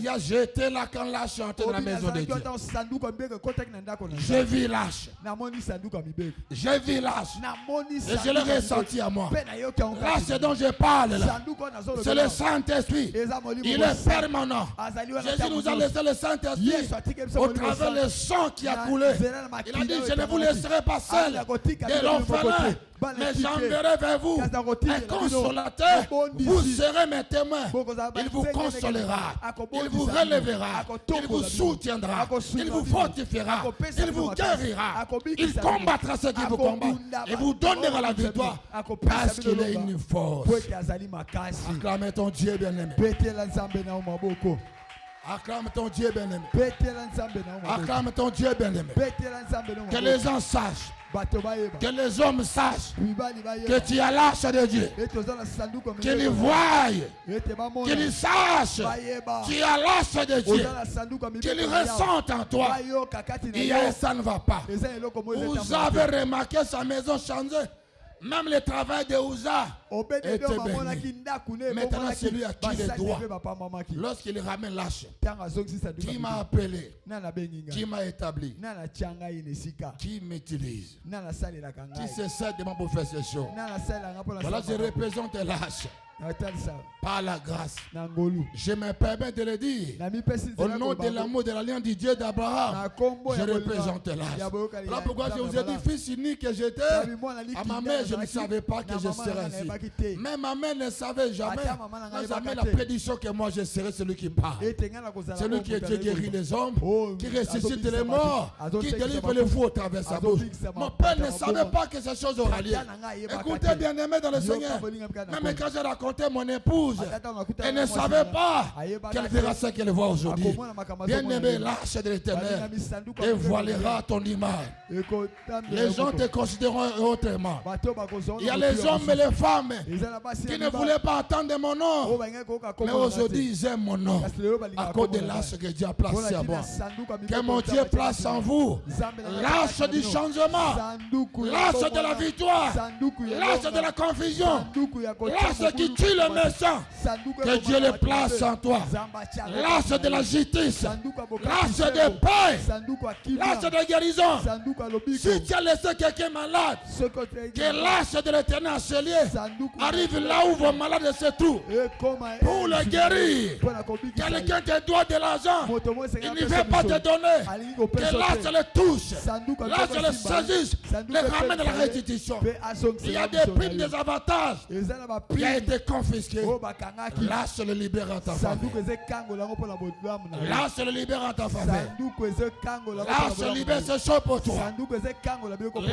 Il a jeté là quand l'âge est entré dans la maison de Dieu. J'ai vu l'âge. J'ai vu l'âge. Et je l'ai ressenti à moi. L'âge dont je parle là, c'est le Saint-Esprit. Il est permanent. Jésus nous a laissé le Saint-Esprit au travers le sang qui a coulé. Il a dit, je ne vous laisserai pas seul de l'orphelin, mais j'enverrai vers vous un consolateur. Vous serez mes témoins. Il vous consolera. Il vous relèvera. Il vous soutiendra. Il vous fortifiera. Il vous guérira. Il combattra ceux qui vous combattent. Il vous donnera la victoire. Parce qu'il est une force. Acclamez ton Dieu bien-aimé. Acclame ton Dieu bien-aimé. Acclame ton Dieu bien-aimé. Que les gens sachent, que les hommes sachent que tu as l'âge de Dieu. Qu'ils voient, qu'ils sachent tu as l'âge de Dieu. Qu'ils ressentent en toi. Il y a ça ne va pas. Vous avez remarqué sa maison changée. Même le travail de Uza était béni. Maintenant, c'est lui à qui les doit. Lorsqu'il ramène l'arche, qui m'a appelé, qui m'a établi, qui m'utilise, qui se sert de moi pour faire ces choses. Voilà, je représente l'arche. Par la grâce, je me permets de le dire. Au nom de l'amour de l'alliance du Dieu d'Abraham, je représente l'arche. Voilà pourquoi je vous ai dit, fils unique que j'étais, à ma mère, je ne savais pas que je serais ici. Même ma mère ne savait jamais. Jamais la prédiction que moi je serais celui qui parle. Celui qui guérit les hommes, qui ressuscite les morts, qui délivre les fous au travers de sa bouche. Mon père ne savait pas que ces choses auraient lieu. Écoutez, bien-aimés dans le Seigneur, même quand j'ai raconté mon épouse, elle ne savait pas qu'elle verra ce qu'elle voit aujourd'hui. Bien-aimé, l'arche de l'Éternel dévoilera ton image. Les gens te considéreront autrement. Il y a les hommes et les femmes qui ne voulaient pas entendre mon nom, mais aujourd'hui ils aiment mon nom à cause de l'arche que Dieu a placé à moi. Que mon Dieu place en vous l'arche du changement, l'arche de la victoire, l'arche de la confusion, l'arche qui tue le méchant. Que Dieu le place en toi. L'arche de la justice, l'arche de paix, l'arche de guérison. Si tu as laissé quelqu'un malade, que l'arche de l'Éternel arrive là où vos malades se trouvent pour le guérir. Quelqu'un te doit de l'argent, il ne veut pas te donner. Que l'arche le touche, l'arche le saisisse, le ramène à la restitution. Il y a des primes, des avantages qui a été confisqué. L'arche le libère en ta faveur. L'arche le libère en ta faveur. L'arche libère ce choses pour toi.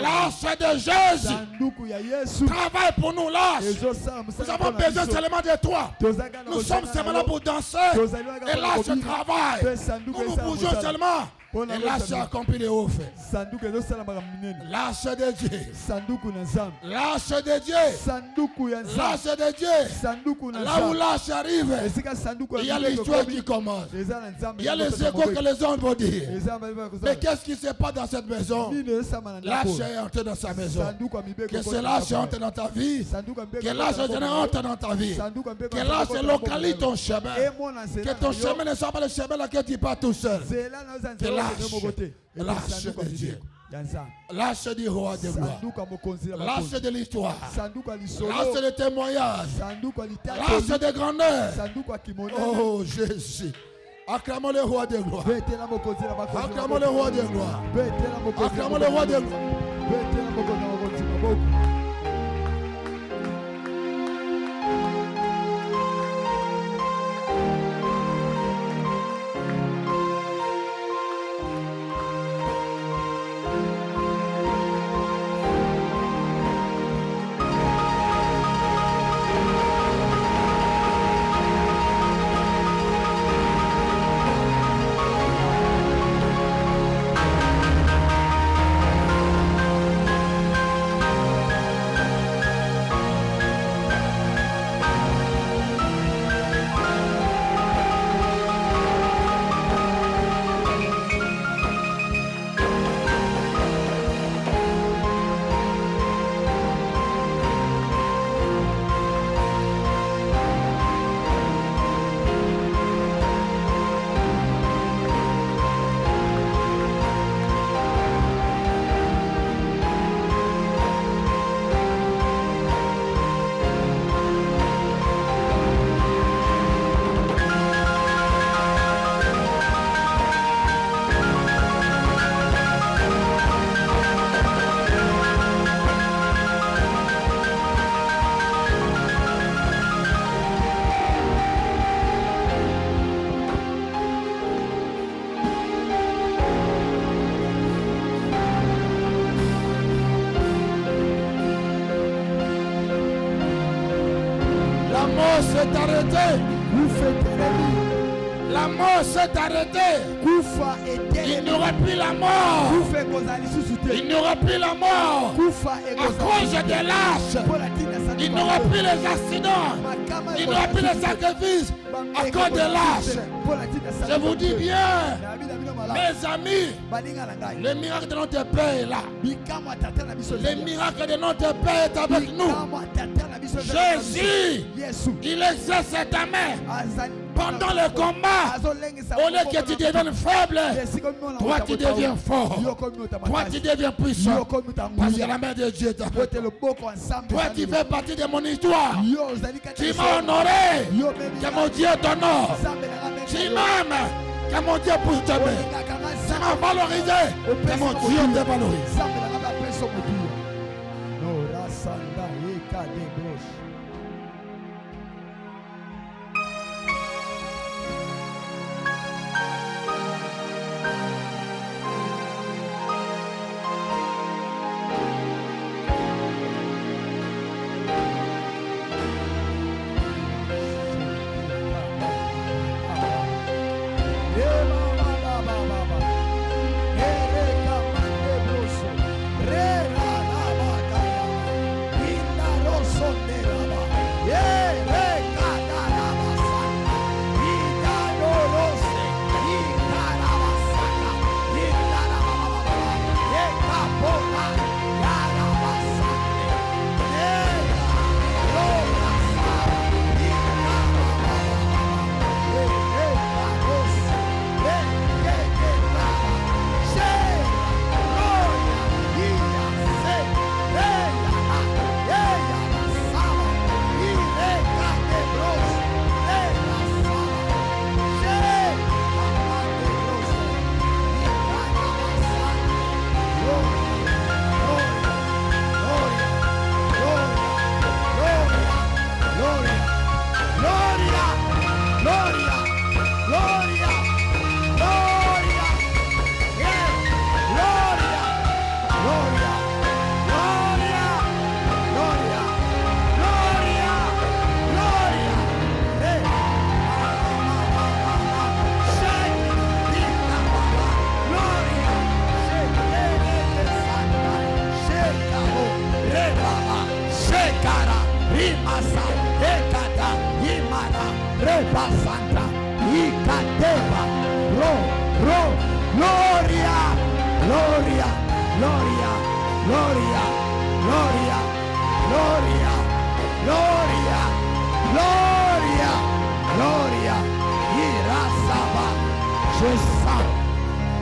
L'arche de Jésus travaille pour nous, l'arche. Nous avons besoin seulement de toi. Nous sommes seulement là pour danser. Et l'arche travaille. Nous nous bougeons seulement. Et l'arche accomplit les hauts faits. L'arche de Dieu. L'arche de Dieu. L'arche de Dieu. Là où l'arche arrive, il y a l'histoire qui commence. Il y a les échos que les hommes vont dire. Mais qu'est-ce qui se passe dans cette maison? L'arche est entrée dans sa maison. Que ce l'arche entre dans ta vie. Que l'arche entre dans ta vie. Que l'arche localise ton chemin. Que ton chemin ne soit pas le chemin dans lequel tu pars tout seul. L'arche de Dieu. L'arche du roi de gloire. L'arche de l'histoire. L'arche de témoignage. L'arche de grandeur. Oh Jésus. Acclamons le roi de gloire. Acclamons le roi de gloire. Acclamons le roi de gloire. s'est arrêté. Vous faites la vie. La mort s'est arrêtée. kufa Il etelemi n'y aura plus la mort. kufa ekozala lisusu te Il n'y aura plus la mort. kufa À ekozala cause des lâches. mpo na ntina santu Il n'y aura plus les accidents. makama Il n'y aura plus les sacrifices. À cause des lâches. mpo na ntina santu Je vous dis bien, nayebi na bino malamu mes amis, baninga na ngai le miracle de notre Père est là. bikamwa tata na biso Le miracle de notre Père est avec nous. bikamwa tata na biso Jésus, yesu il exerce ta main azali pendant le combat. azolengisa Au lieu que tu deviennes faible, toi tu deviens fort. Toi tu deviens puissant. Parce que la main de Dieu est avec toi. Toi tu fais partie de mon histoire. Tu m'as honoré. Que mon Dieu t'honore. Tu m'aimes. Que mon Dieu pousse te main. Tu m'as valorisé. Que mon Dieu te valorise.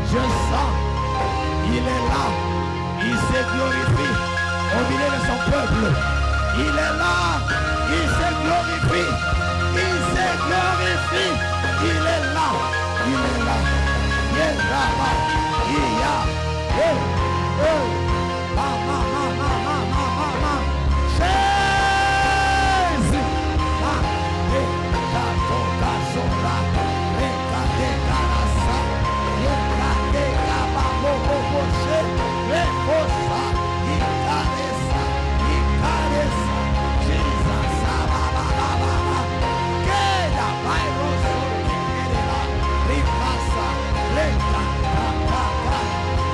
Je sens, il est là, il se glorifie au milieu de son peuple. Il est là, il se glorifie, il se glorifie, il est là, il est là, il y a, Jésus,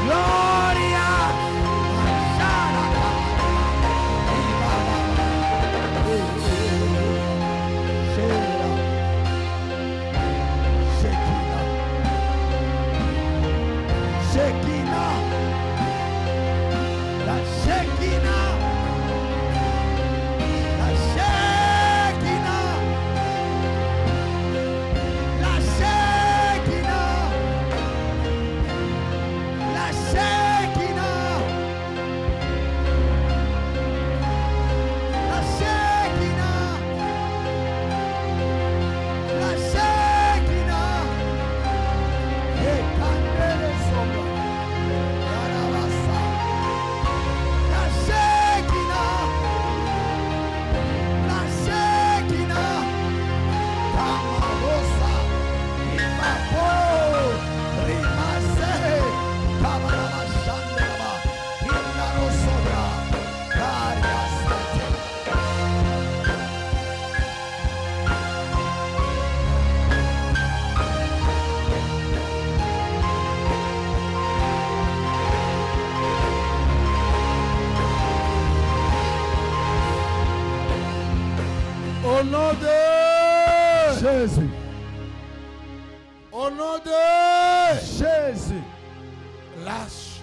Gloria, nom de Jésus. Au nom de Jésus. lâche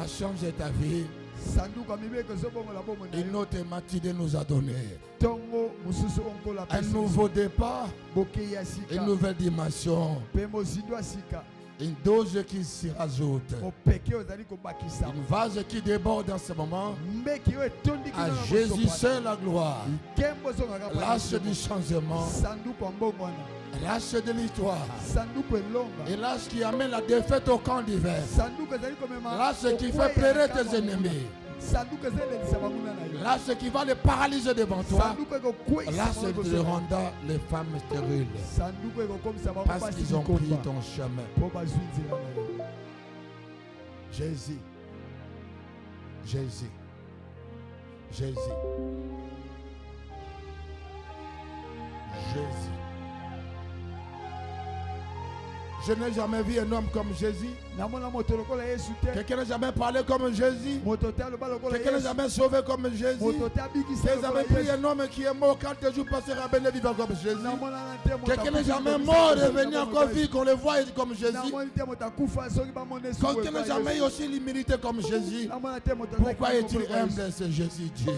a changé ta vie. Sanduka mibeko zobongo la bomo na Une yo. autre matinée nous a donné Tongo mususu onkola un nouveau départ, boke ya sika. une nouvelle dimension, Pe mozindo asika. une dose qui s'y rajoute, Opeke ozali kobakisa. une vase qui déborde en ce moment. Mbeki yo etondi À kino na Jésus bosopa. seul la gloire. Kembo zongaka pa Lâche Yesu. du changement, Sanduku ya mbongo wana. lâche de l'histoire. Sanduku elonga. Et lâche qui amène la défaite au camp d'hiver. Sanduku ezali komema. Lâche qui okweya fait pleurer na tes kama ennemis. muna. Sanduku ezelelisa banguna na yo. Lâche qui va les paralyser devant toi. Sanduku ekokweyisa Lâche bango qui liboso. rendra les femmes stériles. Sanduku ekokomisa bango Parce pasi qu'ils ont pris likomba. ton chemin. Po bazwi nzela na yo. Jésus. Jésus. Jésus. Jésus. Je n'ai jamais vu un homme comme Jésus. Namona moto lokola Yesu te. Quelqu'un n'a jamais parlé comme Jésus. Moto te aloba lokola Quelqu'un n'a Yesu. jamais sauvé comme Jésus. Moto te abikisa J'ai lokola jamais pris Yesu. un homme qui est mort 4 jours passé rabelé vivant comme Jésus. Namona na te moto Quelqu'un n'est akufa jamais soki mort bakisa et venu lokola encore Yesu. vivre qu'on le voit comme Jésus. Namoni te moto akufa soki bamone suku Quelqu'un n'a lokola jamais eu Yesu. aussi l'humilité comme Jésus. Namona te moto Pourquoi azalaki est-il lokola Yesu. humble, ce Jésus Dieu?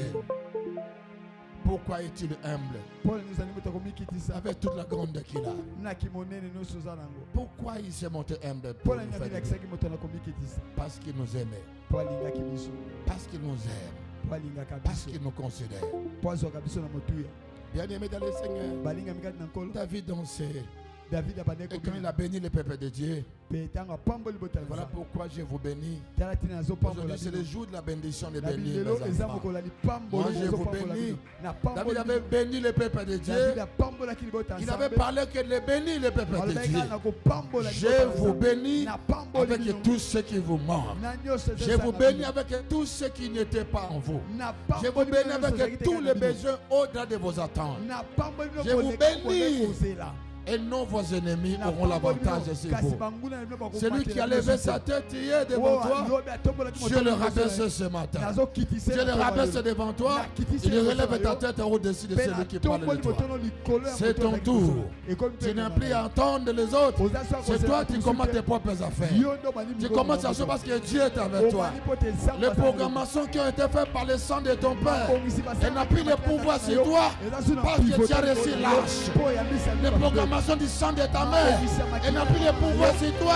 Pourquoi est-il humble? Paul nous a dit moto komikitisa. Avec toute la grande qu'il a. Na kimonene nyonso oza nango. Pourquoi il s'est monté humble pour Paul nous faire anyameli du bien? akisaki moto na komikitisa. Parce qu'il nous aimait. Po alingaki biso. Parce qu'il nous aime. Po alingaka Parce biso. qu'il nous considère. Po azwaka biso na motuya. Bien-aimé dans le Seigneur, Balinga mikati na nkolo. David dansait. David abandaki Et quand il kobina. a béni le peuple de Dieu, Pe tango apamboli botala. voilà pourquoi je vous bénis. Tala tina azopambola Aujourd'hui, c'est bino. le jour de la bénédiction de Na bénir bilelo les eza enfants. mokolo ya lipambolo Moi, je vous ezopambola bénis. bino. Na David pamboli avait bino. béni le peuple de Dieu. David apambolaki libota Il avait nzambe. parlé que de bénir le peuple de Alobaki Dieu. na kopambola Je libota vous nzambe. bénis Na pamboli bino. avec tout ce qui vous manque. Na nyonso Je ezosala vous bino. bénis avec tout ce qui n'était pas en vous. Na Je vous pamboli bino bénis nyonso ezalaki avec te tous kaka les bino. besoins au-delà de vos attentes. Na pamboli bino Je vous koleka bénis. koleka kozela. Et non, vos ennemis Na auront pamboli bino, l'avantage sur kasi vous. banguna na bino bakomatela Celui qui a bino levé susu. sa tête hier Oh, devant toi, alobi atombolaki je moto le na biso rabaisse na- ce matin. nazokitisa Je le moto na rabaisse yo. devant toi. Nakitisi Il moto relève na ta yo. tête au-dessus de Pe celui qui parle natomboli de toi. moto no likolo ya C'est moto ton azalaki tour. liboso. Ekomi Tu mpe n'as na plus yo. à entendre les autres. Oza so C'est akosela toi qui mosusu commandes te. tes propres affaires. Yo ndo bani Tu biloko commences na à ce moto. parce que Dieu est avec toi. Omani po te nzambe Les aza na yo. programmations qui ont été faites par le sang de ton Père, Bakongisi basala elle n'a plus de pouvoir na sur yo. toi Eza so na parce que tu as pivoter reçu na yo. lâche. Po oyambisa Les lipa programmations du sang de ta mère, elle n'a plus de pouvoir sur toi.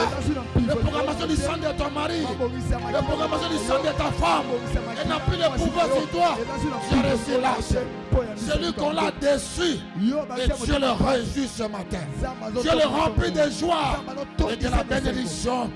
Les programmations du sang de ton mari, les programmations du sang de ta femme, elle n'a plus de pouvoir sur toi. Tu as reçu lâche. Celui qu'on l'a déçu, et Dieu le réjouit ce matin. Dieu le remplit de joie et de la bénédiction.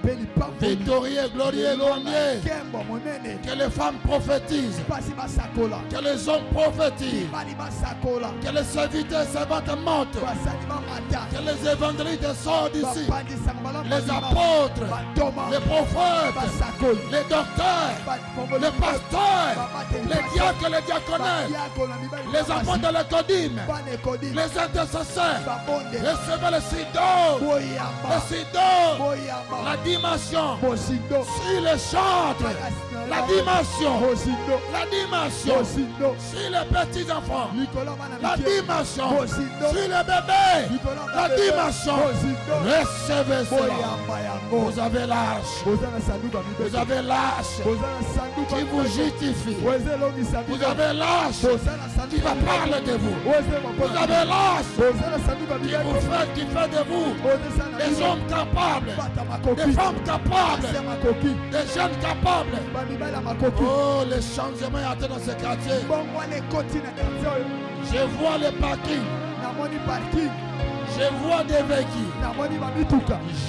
Victorieux, glorieux, glorieux. Kembo monene. Que les femmes prophétisent, Pasi basakola. que les hommes prophétisent, Bali basakola. que les serviteurs et servantes montent, Basali bamata. que les évangélistes sortent d'ici, Bapandisa ngabala les mazima. apôtres, Batoma. les prophètes, Basakoli. les docteurs, les pasteurs, les diacres et les diaconesses, les enfants de l'écodime, les intercesseurs, recevez le sidon, le sidon, la dimension, sur les chantres, la dimension, la dimension, sur les petits enfants, la dimension, sur les bébés, la dimension, recevez cela. Vous avez l'âge, vous avez l'âge qui vous justifie, vous avez l'âge qui va parler de vous, vous avez l'âge qui fait de vous des hommes capables, des femmes capables, des jeunes capables. Oh, le changement est entré dans ce quartier. Je vois les parkings, je vois des véhicules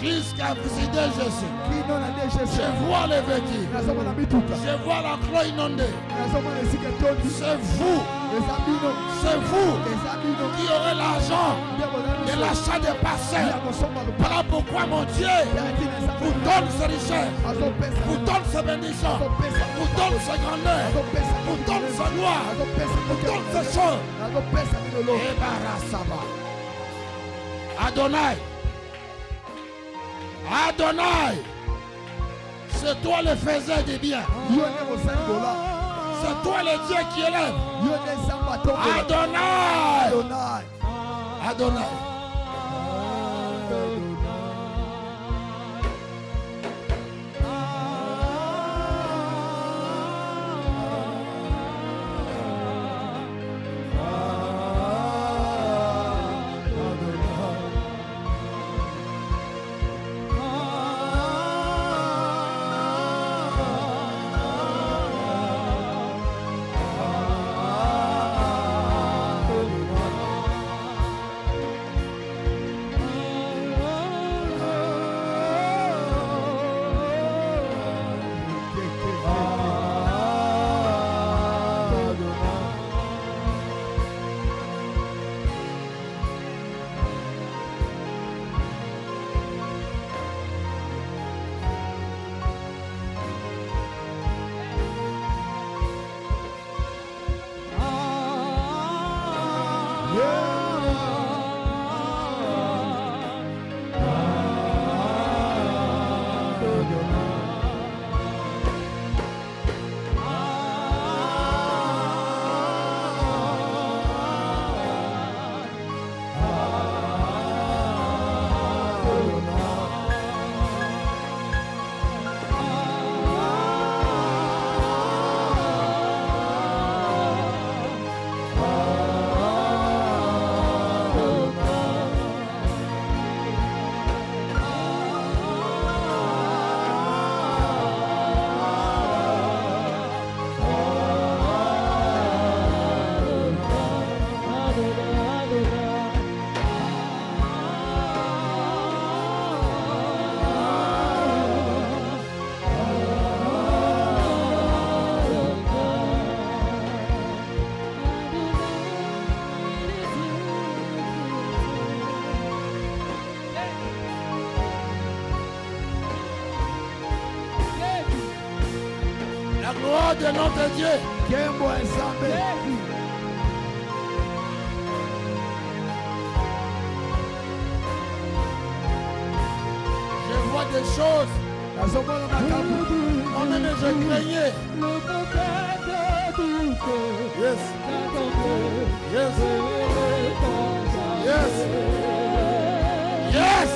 jusqu'à visiter Jésus. Je vois les véhicules, je vois la croix inondée. C'est vous qui aurez l'argent de l'achat des parcelles. Voilà pourquoi mon Dieu vous donne ses richesses, vous donne ses bénédictions, vous donne ses grandeurs, vous donne sa gloire, vous donne ses choses. Et Barasaba. Adonai, Adonai, c'est toi le faiseur du bien. C'est toi le Dieu qui élève. Yo Nzamba tombela. Adonai. Adonai. Adonai. La gloire de notre Dieu. Kembo Nzambe. Je vois des choses. Nazomona makambo. Moi-même, je craignais. Yes. Yes. Yes. Yes.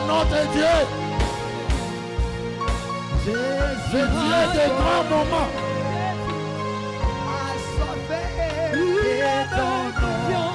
Notre Dieu. Le Dieu des grands moments. Assoiffé de ton nom.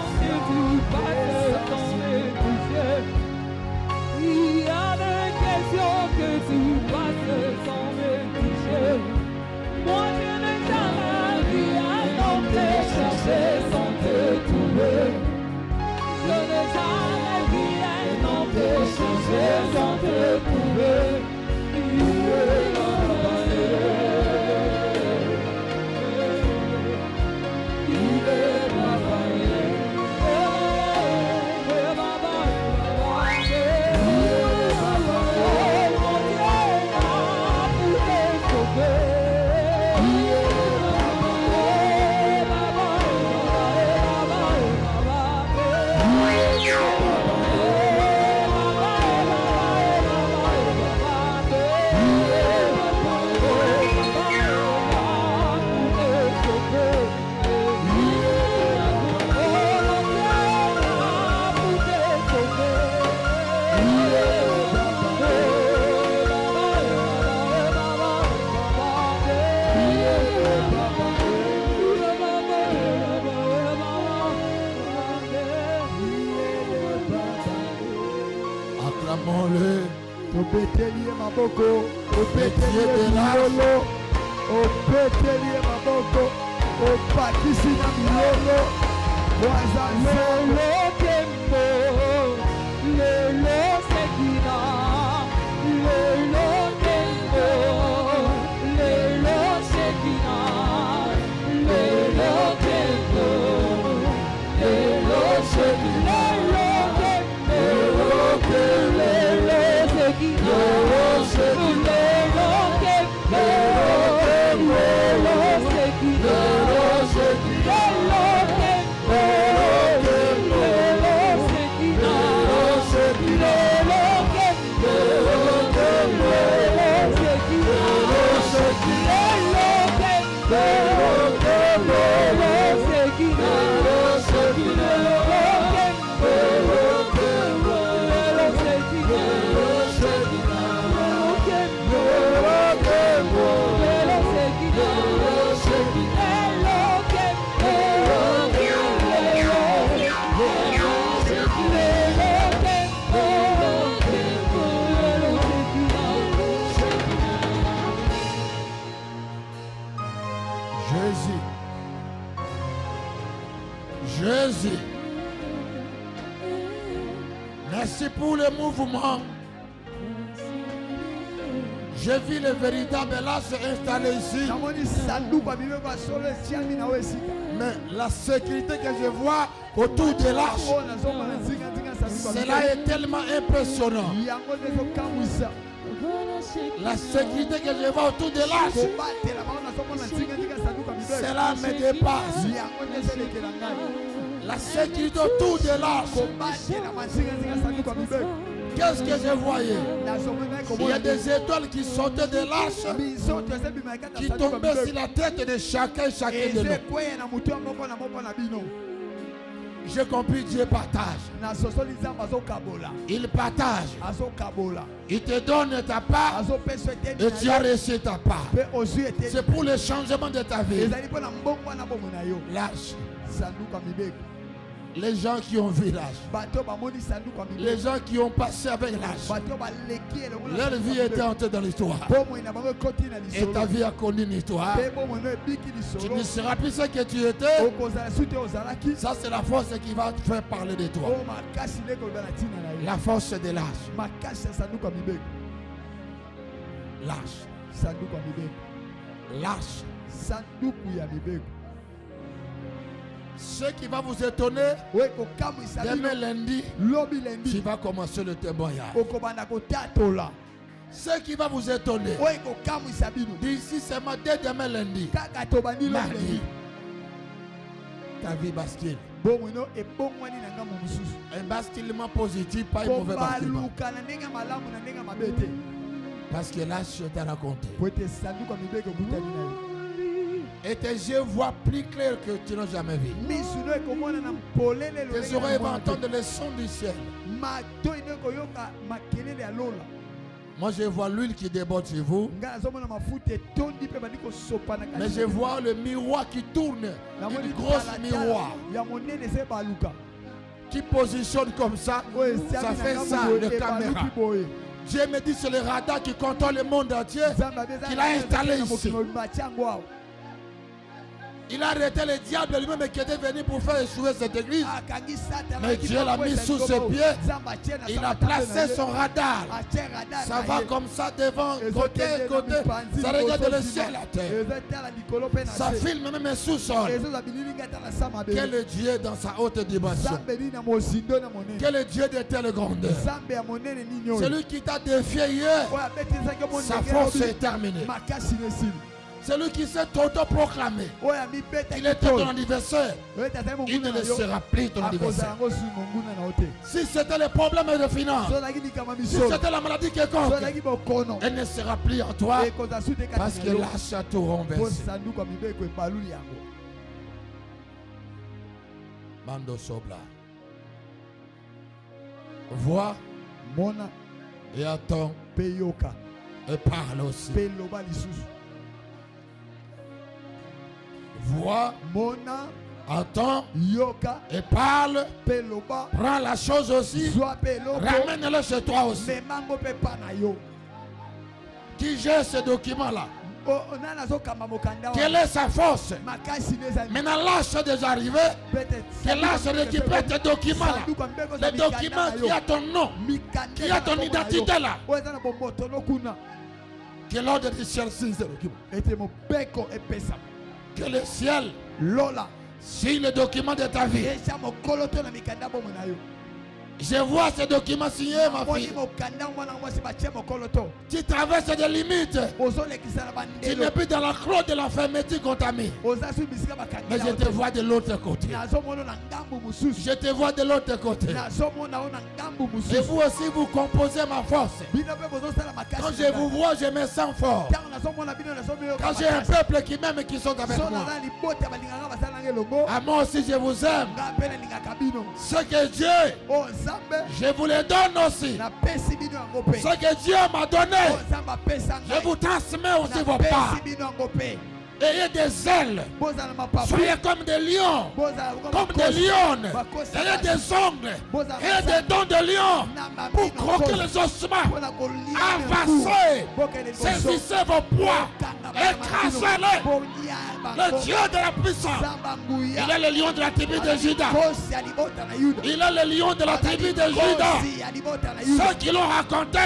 Acclamons-le. Obetelie maboko, Métier de milolo, obetelie maboko, opakisi na milolo, wazazelo tembo, lelo sekina, lelo tembo, lelo sekina, lelo tembo, lelo sekina, Jésus. Merci pour le mouvement. Je vis le véritable lâche installé ici. Mais la sécurité que je vois autour de l'arche, cela est tellement impressionnant. La sécurité que je vois autour de l'arche, cela me dépasse. La sécurité autour de l'arche, qu'est-ce que je voyais? Il y a des étoiles qui sautaient de l'arche, qui tombaient sur la tête de chacun de nous. J'ai compris, Dieu partage. Il partage. Il te donne ta part et tu as reçu ta part. C'est pour le changement de ta vie. Lâche. Les gens qui ont vu l'âge, les gens qui ont passé avec l'âge, leur vie était entrée dans l'histoire. Et ta vie a connu une histoire. Tu ne seras plus ce que tu étais. Ça, c'est la force qui va te faire parler de toi. La force de l'âge. L'âge. L'âge. Ce qui va vous étonner, demain lundi, tu vas commencer le témoignage. Ce qui va vous étonner, d'ici seulement dès demain lundi, mardi, ta vie bascule. Un basculement positif, pas un mauvais basculement. Parce que là, je t'ai raconté. Et tes yeux voient plus clair que tu n'as jamais vu. Tes oreilles vont entendre le son du ciel. Moi je vois l'huile qui déborde sur vous. Mais je vois le miroir qui tourne. Une grosse miroir. Qui positionne comme ça. Ça fait ça, le caméra. Dieu me dit c'est le radar qui contrôle le monde entier. Qu'il a installé ici. Il a arrêté le diable lui-même qui était venu pour faire échouer cette église. Mais Dieu l'a mis sous ses pieds. Il a placé son radar. Ça va comme ça devant, côté. Ça regarde le ciel à terre. Ça filme même un sous-sol. Quel Dieu dans sa haute dimension. Quel Dieu de telle grandeur. Celui qui t'a défié hier, sa force est terminée. Celui qui s'est auto-proclamé, il était ton anniversaire, il ne le sera plus ton anniversaire. Si c'était le problème de finances, si c'était la maladie quelconque, elle ne sera plus en toi parce que l'achat tout renversé. Mando Sobla. Vois et attends et parle aussi. Vois, attends et parle. Prends la chose aussi. Ramène-le chez toi aussi. Qui gère ce document-là? Quelle est sa force? Maintenant, lâche déjà arrivé. Que lâche récupère tes documents-là. Les documents qui a ton nom, qui a ton identité là. Que l'ordre du ciel signe ce document. Que le ciel signe le document de ta vie. Je vois ces documents signés, ma fille. Tu traverses des limites. Tu n'es plus dans la croix de la fermeture qu'on t'a mis. Mais je te vois de l'autre côté. Je te vois de l'autre côté. Et vous aussi, vous composez ma force. Quand je vous vois, je me sens fort. Quand j'ai un peuple qui m'aime et qui sont avec moi. À moi aussi, je vous aime. Ce que Dieu, je vous le donne aussi. Ce que Dieu m'a donné, je vous transmets aussi vos parts. Ayez des ailes. Soyez comme des lions. Comme des lionnes. Ayez des ongles. Ayez des dents de lion. Pour croquer les ossements. Avancez. Saisissez vos poids. Écrasez-les. Le Dieu de la puissance. Il est le lion de la tribu de Juda. Il est le lion de la tribu de Juda. Ceux qui l'ont raconté,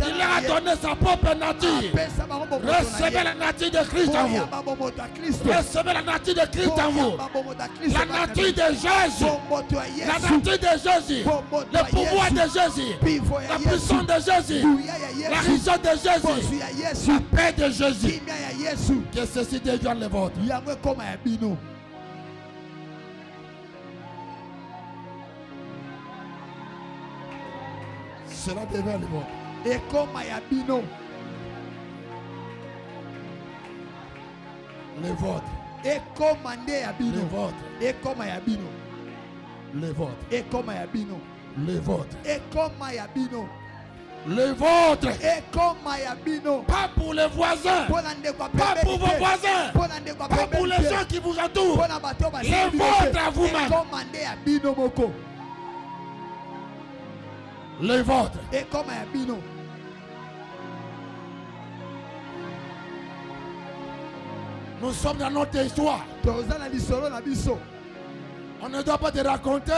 il leur a donné sa propre nature. Recevez la nature de Christ en vous. Recevez la nature de Christ en vous. La nature de Jésus. La nature de Jésus. Le pouvoir de Jésus. La puissance de Jésus. La richesse de Jésus. La paix de Jésus. Que ceci devienne le vôtre. Cela devient le vôtre. Le vôtre. Le vôtre. Le vôtre. Le vôtre. Le vôtre. Pas pour les voisins. Pas pour vos voisins. Pas pour les gens qui vous entourent. Le vôtre à vous-même. Le vôtre. Nous sommes dans notre histoire. On ne doit pas te raconter.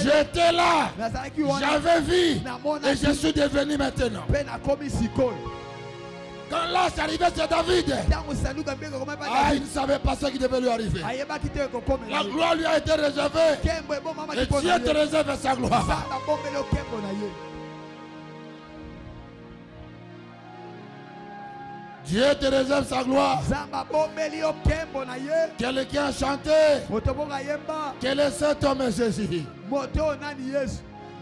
J'étais là. J'avais vu. Et je suis devenu maintenant. Quand là c'est arrivé, c'est David. Il ne savait pas ce qui devait lui arriver. La gloire lui a été réservée. Et Dieu te réserve sa gloire. Dieu te réserve sa gloire. Quelqu'un a chanté. Quel est cet homme Jésus?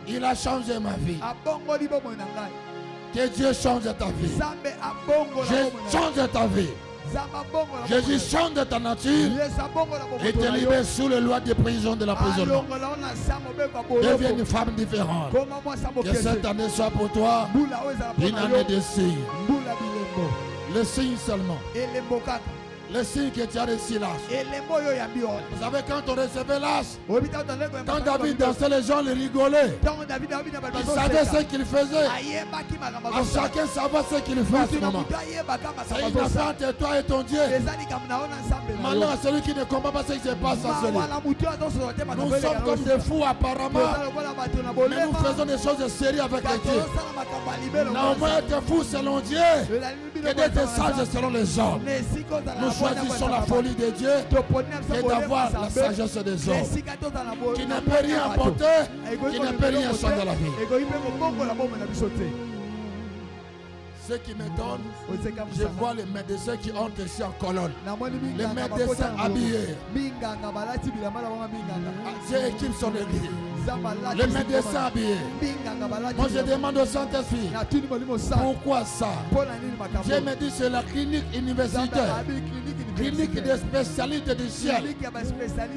Il a changé ma vie. Que Dieu change ta vie. Je change ta vie. Jésus change ta nature et te libère sous le loi de prison de la prison. Deviens une femme différente. Que cette année soit pour toi une année de signes. Le signe seulement. Le signe que tu as reçu l'âge. Vous savez, quand on recevait l'âge, quand David dansait, les gens les rigolaient. Ils savaient ce qu'il faisait. À chacun savoir ce qu'il fait à ce moment. C'est une affaire entre toi et ton Dieu. Malheur à celui qui ne comprend pas ce qui se passe à celui. Nous sommes comme des fous apparemment. Mais nous faisons des choses sérieuses avec Dieu. Néanmoins, être fou selon Dieu et d'être sage selon les hommes. Nous choisissons la folie de Dieu et d'avoir la sagesse des hommes. Qui ne peut rien apporter, qui ne peut rien changer dans la vie. Ce qui m'étonne, je vois les médecins qui entrent ici en colonne. Les médecins habillés. Dieu équipe son église. Les médecins habillés. Moi je demande au Saint-Esprit, pourquoi ça? Dieu me dit c'est la clinique universitaire. Clinique des spécialistes du ciel.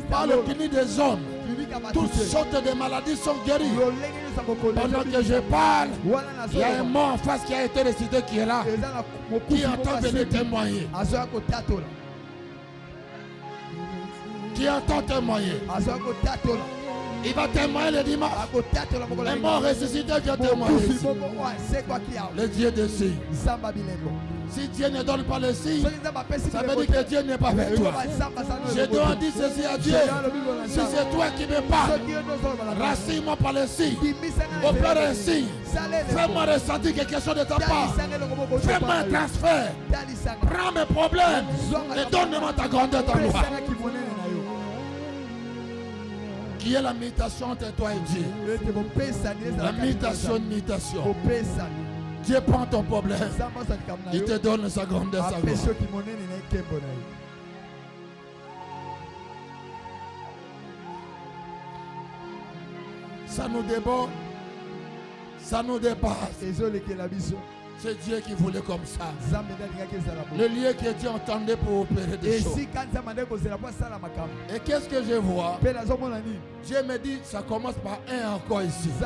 Pas le clinique des hommes. Toutes sortes de maladies sont guéries. Pendant que je parle, il y a un mot en face qui a été récité qui est là, qui entend venir témoigner. Qui entend témoigner. Il va témoigner le dimanche. Un mort ressuscité vient témoigner ici. Le Dieu des signes. Si Dieu ne donne pas le signe, ça veut dire que Dieu n'est pas avec toi. Je dois dire ceci à Dieu. Si c'est toi qui me parles, rassure-moi par le signe. Opère un signe. Fais-moi ressentir quelque chose de ta part. Fais-moi un transfert. Prends mes problèmes et donne-moi ta grandeur, ta gloire. Qui est la mutation entre toi et Dieu? La mutation. Dieu prend ton problème. Il te donne sa grandeur, sa gloire. Ça nous déborde. Ça nous dépasse. C'est Dieu qui voulait comme ça. Le lieu que Dieu entendait pour opérer des choses. Et qu'est-ce que je vois? Dieu me dit, ça commence par un encore ici. Ce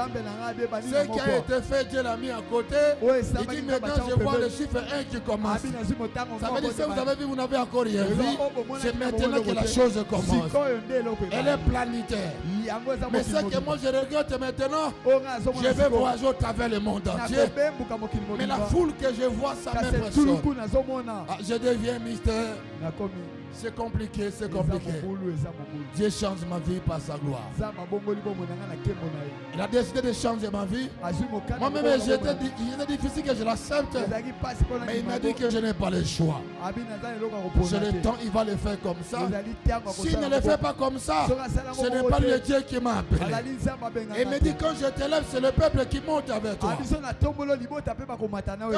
qui a été fait, Dieu l'a mis à côté. Il dit maintenant, je vois le chiffre 1 qui commence. Ça veut dire que vous avez vu, vous n'avez encore rien vu. C'est maintenant que la chose commence. Elle est planétaire. Mais ce que moi je regrette maintenant, je vais voyager au travers le monde entier. Mais la foule que je vois, ça m'impressionne. Je deviens mystère. C'est compliqué, c'est compliqué. Dieu change ma vie par sa gloire. Il a décidé de changer ma vie. Moi-même, c'était difficile que je l'accepte. Mais il m'a dit que je n'ai pas le choix. J'ai le temps, il va le faire comme ça. S'il ne le fait pas comme ça, ce n'est pas le Dieu qui m'a appelé. Et il me dit, quand je t'élève, c'est le peuple qui monte avec toi. Quand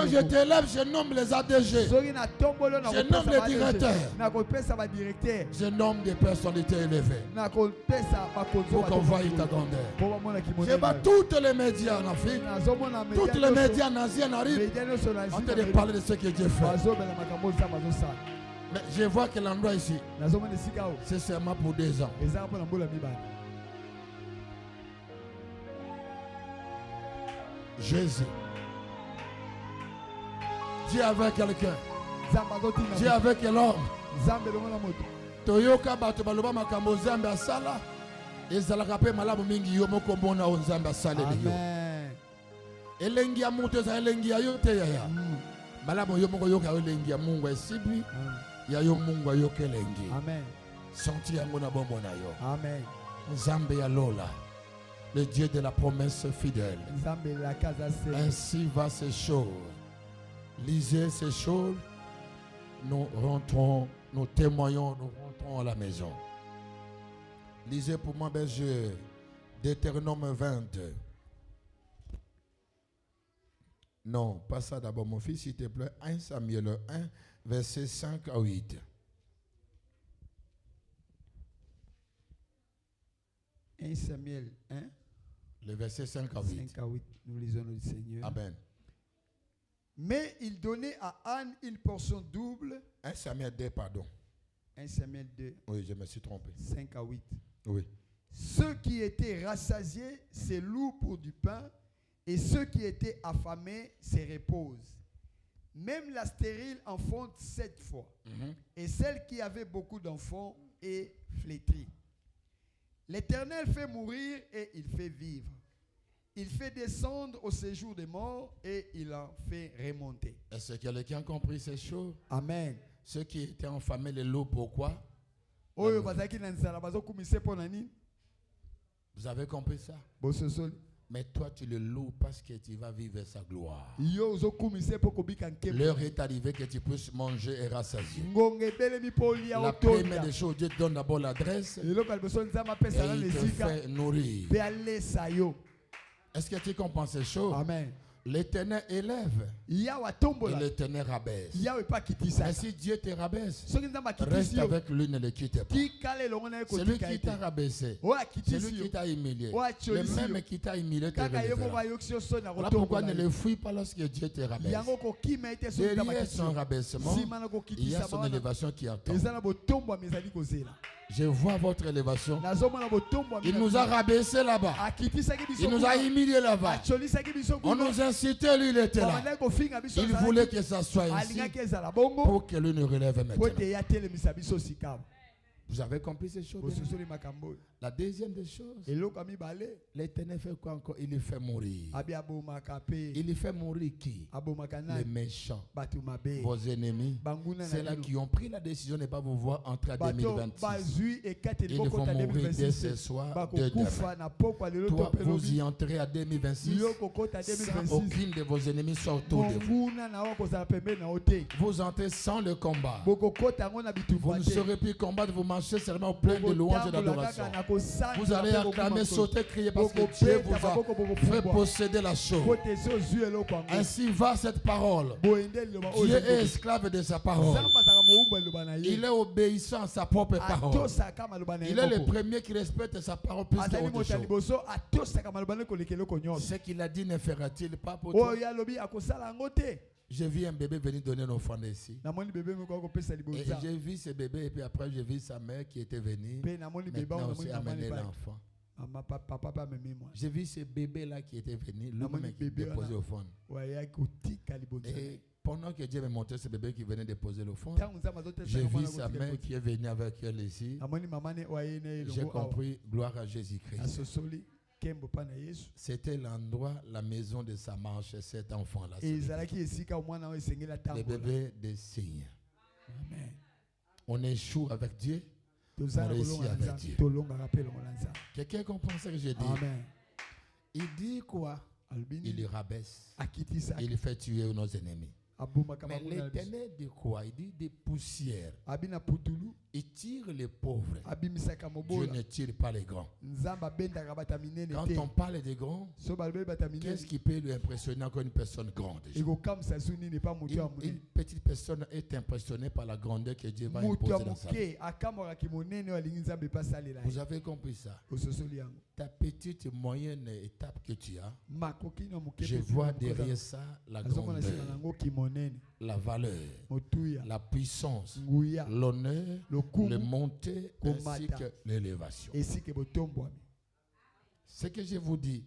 je t'élève, je nomme les ADG. Je nomme les directeurs. Je nomme des personnalités élevées pour qu'on voie ta grandeur. Je bats toutes les médias en Afrique, toutes les médias en Asie en arrivent en train de parler de ce que Dieu fait. Mais je vois que l'endroit ici, c'est seulement pour 2 ans. Jésus. Dieu avec quelqu'un. Dieu avec l'homme. Toyoka bato baloba makambo Nzambe asala ezalaka pe malamu mingi yo moko mbona o Nzambe asaleli yo. Elengi ya mutu eza elengi ya yo te yaya. Malamu yo moko yoka elengi ya Mungu esibi ya yo Mungu ayoka elengi. Amen. Senti yango na bombo na yo. Amen. Nzambe ya lola. Le Dieu de la promesse fidèle. Ainsi va ces choses. Lisez ces choses. Nous rentrons, nous témoignons, nous rentrons à la maison. Lisez pour moi, berger, Deutéronome 20. Non, pas ça d'abord, mon fils, s'il te plaît. 1 Samuel 1, versets 5 à 8. « 1 Samuel 1, le verset 5 à 8. 5 à 8, nous lisons le Seigneur. Amen. Mais il donnait à Anne une portion double. 1 Samuel 2, pardon. 1 Samuel 2. Oui, je me suis trompé. 5 à 8. Oui. Ceux qui étaient rassasiés se louent pour du pain, et ceux qui étaient affamés se reposent. Même la stérile enfante 7 fois, et celle qui avait beaucoup d'enfants est flétrie. L'Éternel fait mourir et il fait vivre. Il fait descendre au séjour des morts et il en fait remonter. Est-ce que quelqu'un a compris ces choses? Amen. Ceux qui étaient enfamés les loups, pourquoi? Vous avez compris ça? Mais toi, tu le loues parce que tu vas vivre sa gloire. L'heure est arrivée que tu puisses manger et rassasier. La première des choses, Dieu te donne d'abord l'adresse et il te fait nourrir. Est-ce que tu comprends ces choses? Amen. L'Éternel élève Yawe et atombola. l'Éternel rabaisse. Yawe pa kitisa. Mais si Dieu te rabaisse, Soki nzamba reste kitisi yo. avec lui, ne le quitte pas. Tikale longo na ye Celui kotika qui ete. t'a rabaissé, Oya celui kitisi qui yo. t'a humilié, Ouais, tu le es même ici. qui t'a humilié te Kaka ye moko relèvera. ayokisi yo soni na Voilà pourquoi kotombola ne ye. le fuis pas lorsque Dieu te rabaisse. Yango kokima ete soki nzamba Derrière kitisi son yo. rabaissement, Sima na il y a kokitisa son bana. élévation qui attend. Eza na botombo mezali kozela. Je vois votre élévation. Nazomona botombo Il nous a rabaissé là-bas. akitisaki biso. Il nous a humilié là-bas. acholisaki biso. On nous incitait, lui, il était là. Babandaki kofinga biso. Il voulait que ça soit ainsi alingaki ezala bongo. pour que lui nous relève Po maintenant. ete ya telemisa biso sikawa. Vous avez compris ces choses? Bososoli makambo. La deuxième des choses, Eloko ya mibale. l'Éternel fait quoi encore? Il les fait mourir. Abi abomaka pe. Il les fait mourir qui? Abomaka Les nani. méchants, Bato mabe. vos ennemis. Banguna C'est là na qui ont pris la décision de ne pas vous voir entrer à bato 2026. bazui ekate Ils vont liboko ta mourir dès 2026. ce soir, Bako dès demain. kufa na pokwa lelo Toi, to vous pelobi. y entrez à 2026 Yoko kota sans 2026. aucune de vos ennemis soit autour de vous. Monguna na wako za pembe na ote. Vous entrez sans le combat. Boko kota ngo na bitu Vous ne saurez plus combattre, vous marchez seulement plein de louanges et d'adoration. Vous allez acclamer, sauter, crier parce que Dieu vous a fait posséder la chose. Ainsi va cette parole. Dieu est esclave de sa parole. Il est obéissant à sa propre parole. Il est le premier qui respecte sa parole plus que autre chose. Ce qu'il a dit ne fera-t-il pas pour toi? J'ai vu un bébé venir donner une offrande ici. Et j'ai vu ce bébé et puis après j'ai vu sa mère qui était venue. Maintenant aussi amener l'enfant. J'ai vu ce bébé-là qui était venu, lui-même qui déposait au fond. Et pendant que Dieu m'a montré ce bébé qui venait déposer le fond, j'ai vu sa mère qui est venue avec elle ici. J'ai compris, gloire à Jésus-Christ. C'était l'endroit, la maison de sa marche, cet enfant-là. Le bébé des signes. On échoue avec Dieu. On réussit avec Dieu. Quelqu'un comprend ce que je dis? Il dit quoi? Il rabaisse. Il fait tuer nos ennemis. Mais l'Éternel dit quoi? Il dit des poussières. Il tire les pauvres. Dieu ne tire pas les grands. Quand on parle des grands, qu'est-ce qui peut lui impressionner encore une personne grande? Une petite personne est impressionnée par la grandeur que Dieu va imposer dans sa vie. Vous avez compris ça? Ta petite moyenne étape que tu as, je vois derrière ça la grandeur, la valeur, la puissance, l'honneur, le montée ainsi que l'élévation. Ce que je vous dis,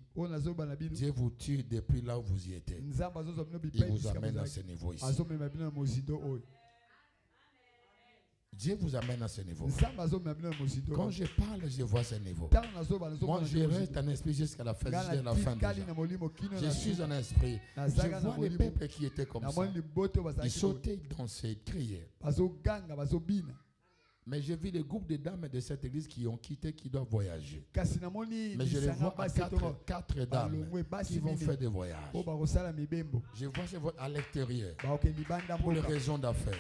Dieu vous tue depuis là où vous y étiez. Il vous amène à ce niveau ici. Dieu vous amène à ce niveau. Quand je parle, je vois ce niveau. Moi, je reste en esprit jusqu'à la fin déjà. Je suis en esprit. Je vois les peuples qui étaient comme ça. Ils sautaient, ils dansaient, ils criaient. Mais j'ai vu les groupes de dames de cette église qui ont quitté, qui doivent voyager. Mais je les vois à quatre dames qui vont faire des voyages. Je vois ces voyages à l'extérieur pour les raisons d'affaires.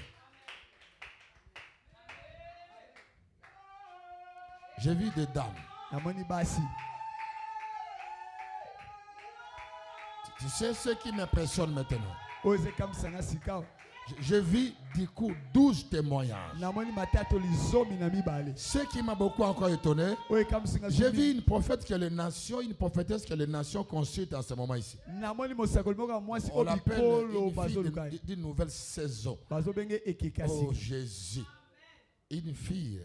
J'ai vu des dames. Tu sais ce qui m'impressionne maintenant? Je vis du coup 12 témoignages. Ce qui m'a beaucoup encore étonné, j'ai vu une prophète que les nations, une prophétesse que les nations consultent en ce moment ici. On l'appelle une fille d'une nouvelle saison. Oh Jésus. Une fille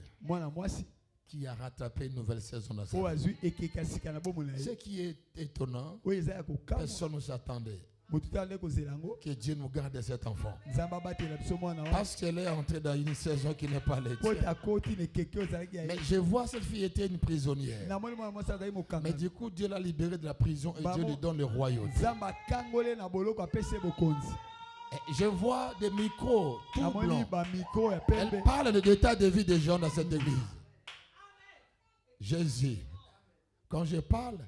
qui a rattrapé une nouvelle saison dans sa vie. Ce qui est étonnant, personne ne s'attendait que Dieu nous garde cet enfant. Parce qu'elle est entrée dans une saison qui n'est pas la tienne. Mais je vois cette fille était une prisonnière. Mais du coup, Dieu l'a libérée de la prison et Dieu lui donne le royaume. Je vois des micros tout blancs. Elle parle de l'état de vie des gens dans cette église. Jésus. Quand je parle,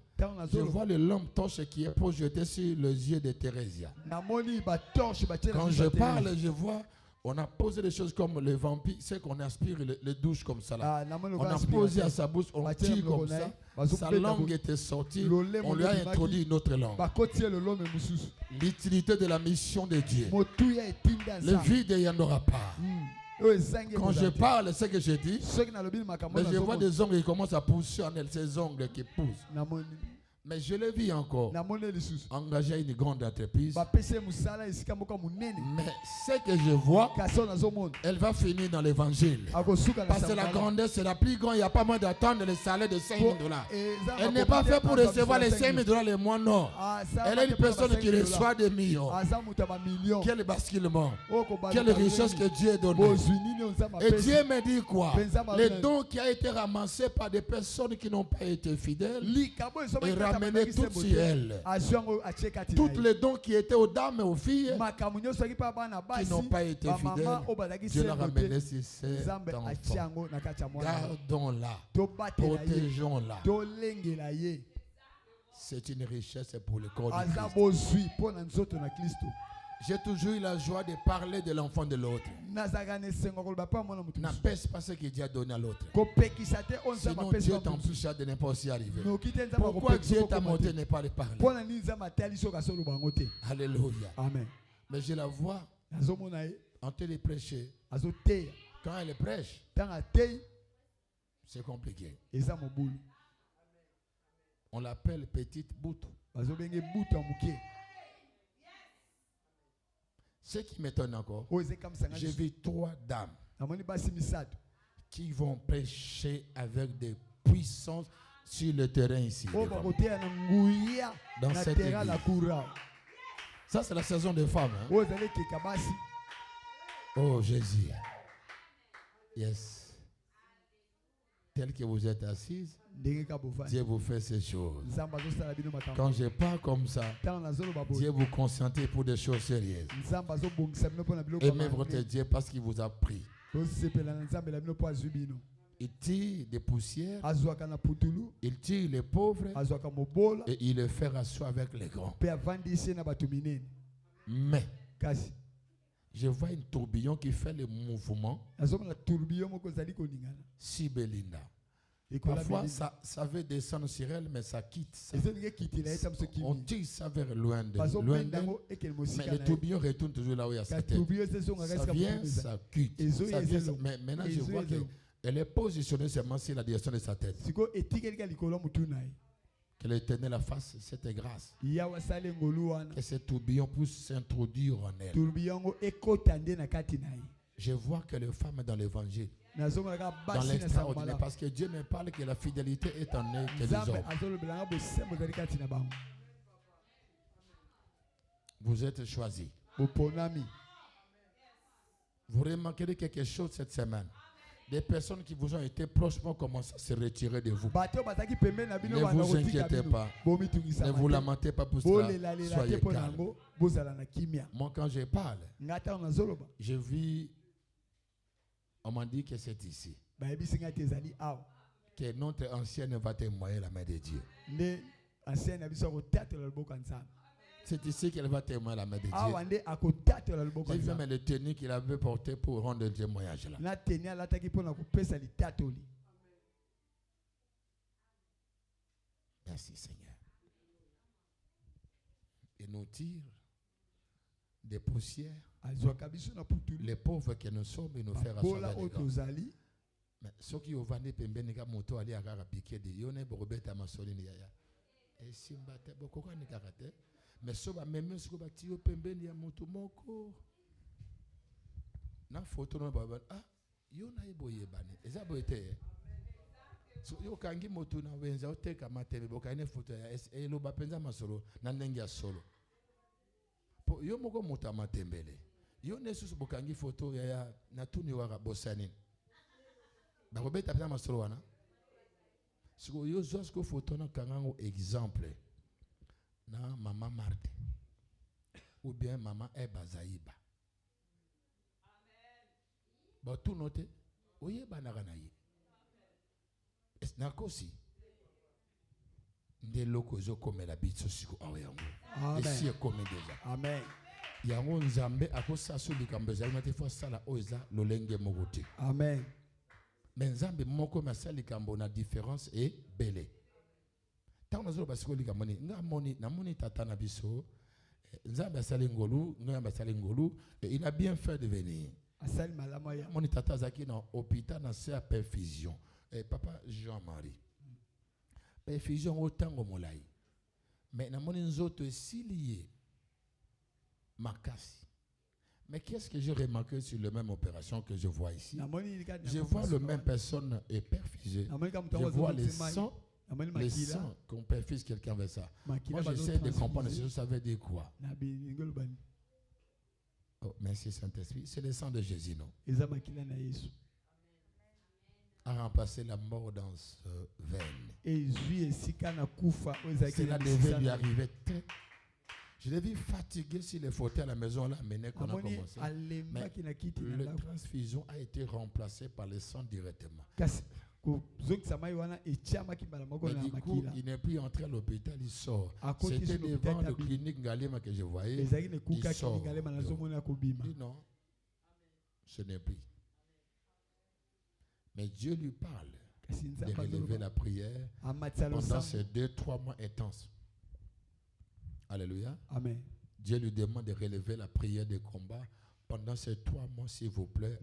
je vois le lampe torche qui est projeté sur les yeux de Thérésia. Quand je parle, je vois, on a posé des choses comme le vampire, c'est qu'on aspire les douches comme ça là. On a posé à sa bouche, on tire comme ça. Sa langue était sortie, on lui a introduit une autre langue. L'utilité de la mission de Dieu. Le vide, il n'y en aura pas. Quand je parle, c'est ce que je dis, mais je vois des ongles qui commencent à pousser en elle, ces ongles qui poussent. Mais je le vis encore. Engager une grande entreprise. Mais ce que je vois, elle va finir dans l'évangile. Parce que la grandeur, c'est la plus grande. Il n'y a pas moins d'attendre le salaire de $5,000. Elle n'est pas faite pour recevoir les $5,000 les mois, non. Elle est une personne qui reçoit des millions. Quel basculement. Quelle richesse que Dieu a donnée. Et Dieu me dit quoi? Les dons qui ont été ramassés par des personnes qui n'ont pas été fidèles. Et ramener toutes sur elle. Toutes les dons qui étaient aux dames et aux filles qui n'ont pas été fidèles, Dieu l'a ramené sur ces enfants. Gardons-la, protégeons-la. C'est une richesse pour le corps de Christ. J'ai toujours eu la joie de parler de l'enfant de l'autre. N'apaise pas ce que Dieu a donné à l'autre. Sinon Dieu t'empêchera de ne pas aussi arriver. Pourquoi Dieu t'a monté ne pas le parler? Alléluia. Amen. Mais je la vois en train de prêcher. Quand elle prêche, c'est compliqué. On l'appelle petite boute. Ce qui m'étonne encore, j'ai vu 3 dames qui vont prêcher avec des puissances sur le terrain ici. Dans cette église. Ça, c'est la saison des femmes. Hein? Oh Jésus. Yes. Tel que vous êtes assise, Dieu vous fait ces choses. Quand je parle comme ça, Dieu vous consentez pour des choses sérieuses. Aimez votre Dieu parce qu'il vous a pris. Il tire des poussières, il tire les pauvres et il les fait rasseoir avec les grands. Mais je vois un tourbillon qui fait le mouvement. Si Belinda. Parfois, ça veut descendre sur elle, mais ça quitte. Ça. On tire ça vers loin d'elle. Mais le tourbillon retourne toujours là où il y a sa tête. Ça vient, ça quitte. Ça vient, mais maintenant, je vois qu'elle est positionnée seulement sur la direction de sa tête. Que l'Éternel fasse cette grâce. Que ce tourbillon puisse s'introduire en elle. Je vois que les femmes dans l'évangile, dans l'extraordinaire, parce que Dieu me parle que la fidélité est en eux que les hommes. Vous êtes choisis. Vous remarquerez quelque chose cette semaine. Des personnes qui vous ont été proches vont commencer à se retirer de vous. Ne vous inquiétez pas. Ne vous lamentez pas pour cela. Soyez calme. Moi, quand je parle, je vis. On m'a dit que c'est ici. Que notre ancienne va témoigner la main de Dieu. C'est ici qu'elle va témoigner la main de Dieu. J'ai vu même le tenue qu'il avait porté pour rendre le témoignage là. Merci Seigneur. Et nous tire des poussières. Les pauvres que nous sommes, ils nous font rassurer. Mais ceux qui ont vendu pembeni ka moto ali akara piqué de yone borobeta masolini yaya. Et simbate bokoko ni karate. Mais ceux ba même ceux ba tio pembeni ya moto moko. Na photo no baba ah yona iboye bani. Eza boyete. So yo kangi moto na wenza oteka matebe bokane photo ya elo ba penza masolo na ndenge ya solo. Po yo moko moto amatembele. Yo nesusu bokangi photo ya na tuni waka bosani. Bakobeta pena masolo wana. Siko yo zosko photo na kangango exemple na mama Marthe ou bien maman Eba Zaïba. Amen. Ba tout noté oyeba na kana yi. Es na kosi. Nde loko zo komela bitso siko aweyango. Amen. Esi e comme déjà. Amen. Yango nzambe akosa so likambo za mate fo sala oza lolenge mogote. Amen. Mais nzambe moko masali likambo na différence et belé. tant nous basiko lika moni nga moni na moni tata na biso nzambe asali ngolu nga basali ngolu il a bien fait de venir asali malama ya moni tata zaki na hôpital na se perfusion papa Jean-Marie perfusion otango molai mais na moni nzoto esilié makasi. Mais qu'est-ce que j'ai remarqué sur la même opération que je vois ici? Je vois la même personne et perfusée. Je vois les sangs qu'on perfuse quelqu'un avec ça. Moi, j'essaie de comprendre si je savais dire quoi. Oh, merci Saint-Esprit. C'est le sang de Jésus, non? A remplacé la mort dans ce veine. Cela devait lui arriver très. Je l'ai vu fatigué sur les fauteuils à la maison là, maintenant qu'on a commencé. Mais le transfusion a été remplacé par le sang directement. Mais du coup, il n'est plus entré à l'hôpital, il sort. C'était devant le clinique Ngalema que je voyais. Il sort. Il dit non, ce n'est plus. Mais Dieu lui parle de relever la prière pendant ces 2-3 mois intenses. Alléluia. Amen. Dieu lui demande de relever la prière de combat pendant ces 3 mois, s'il vous plaît.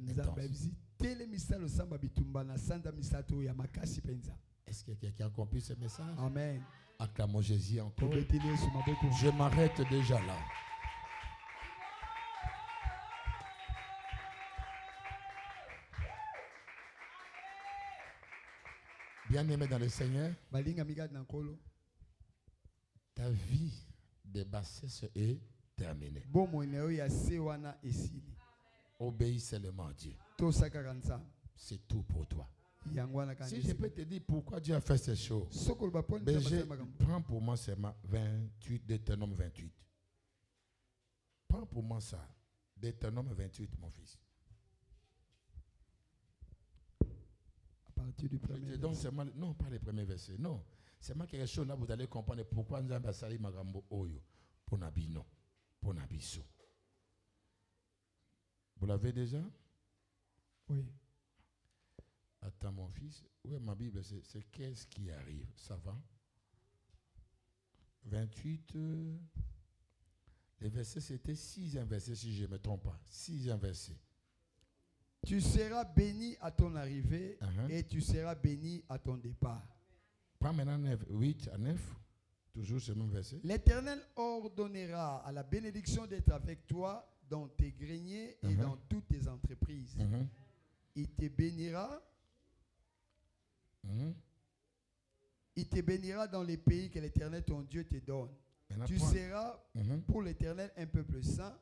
Est-ce que quelqu'un a compris ce message? Amen. Acclamons Jésus encore. Je m'arrête déjà là. Bien-aimé dans le Seigneur, ta vie de bassesse est terminée. Obéis seulement à Dieu. C'est tout pour toi. Si je peux te dire pourquoi Dieu a fait ces choses, prends pour moi seulement 28, Deutéronome 28. Prends pour moi ça, Deutéronome 28, mon fils. À partir du premier verset. Non, pas les premiers versets, non. C'est moi quelque chose là, vous allez comprendre pourquoi nous avons sali magambo oyo pour nabino, pour nabiso. Vous l'avez déjà? Oui. Attends mon fils, où est ma Bible? C'est qu'est-ce qui arrive? Ça va? 28, les versets c'était 6e verset si je ne me trompe pas. 6e verset. Tu seras béni à ton arrivée et tu seras béni à ton départ. Prends maintenant 8 à 9, toujours ce même verset. L'Éternel ordonnera à la bénédiction d'être avec toi dans tes greniers et dans toutes tes entreprises. Il te bénira. Il te bénira dans les pays que l'Éternel ton Dieu te donne. Maintenant, tu seras pour l'Éternel un peuple saint,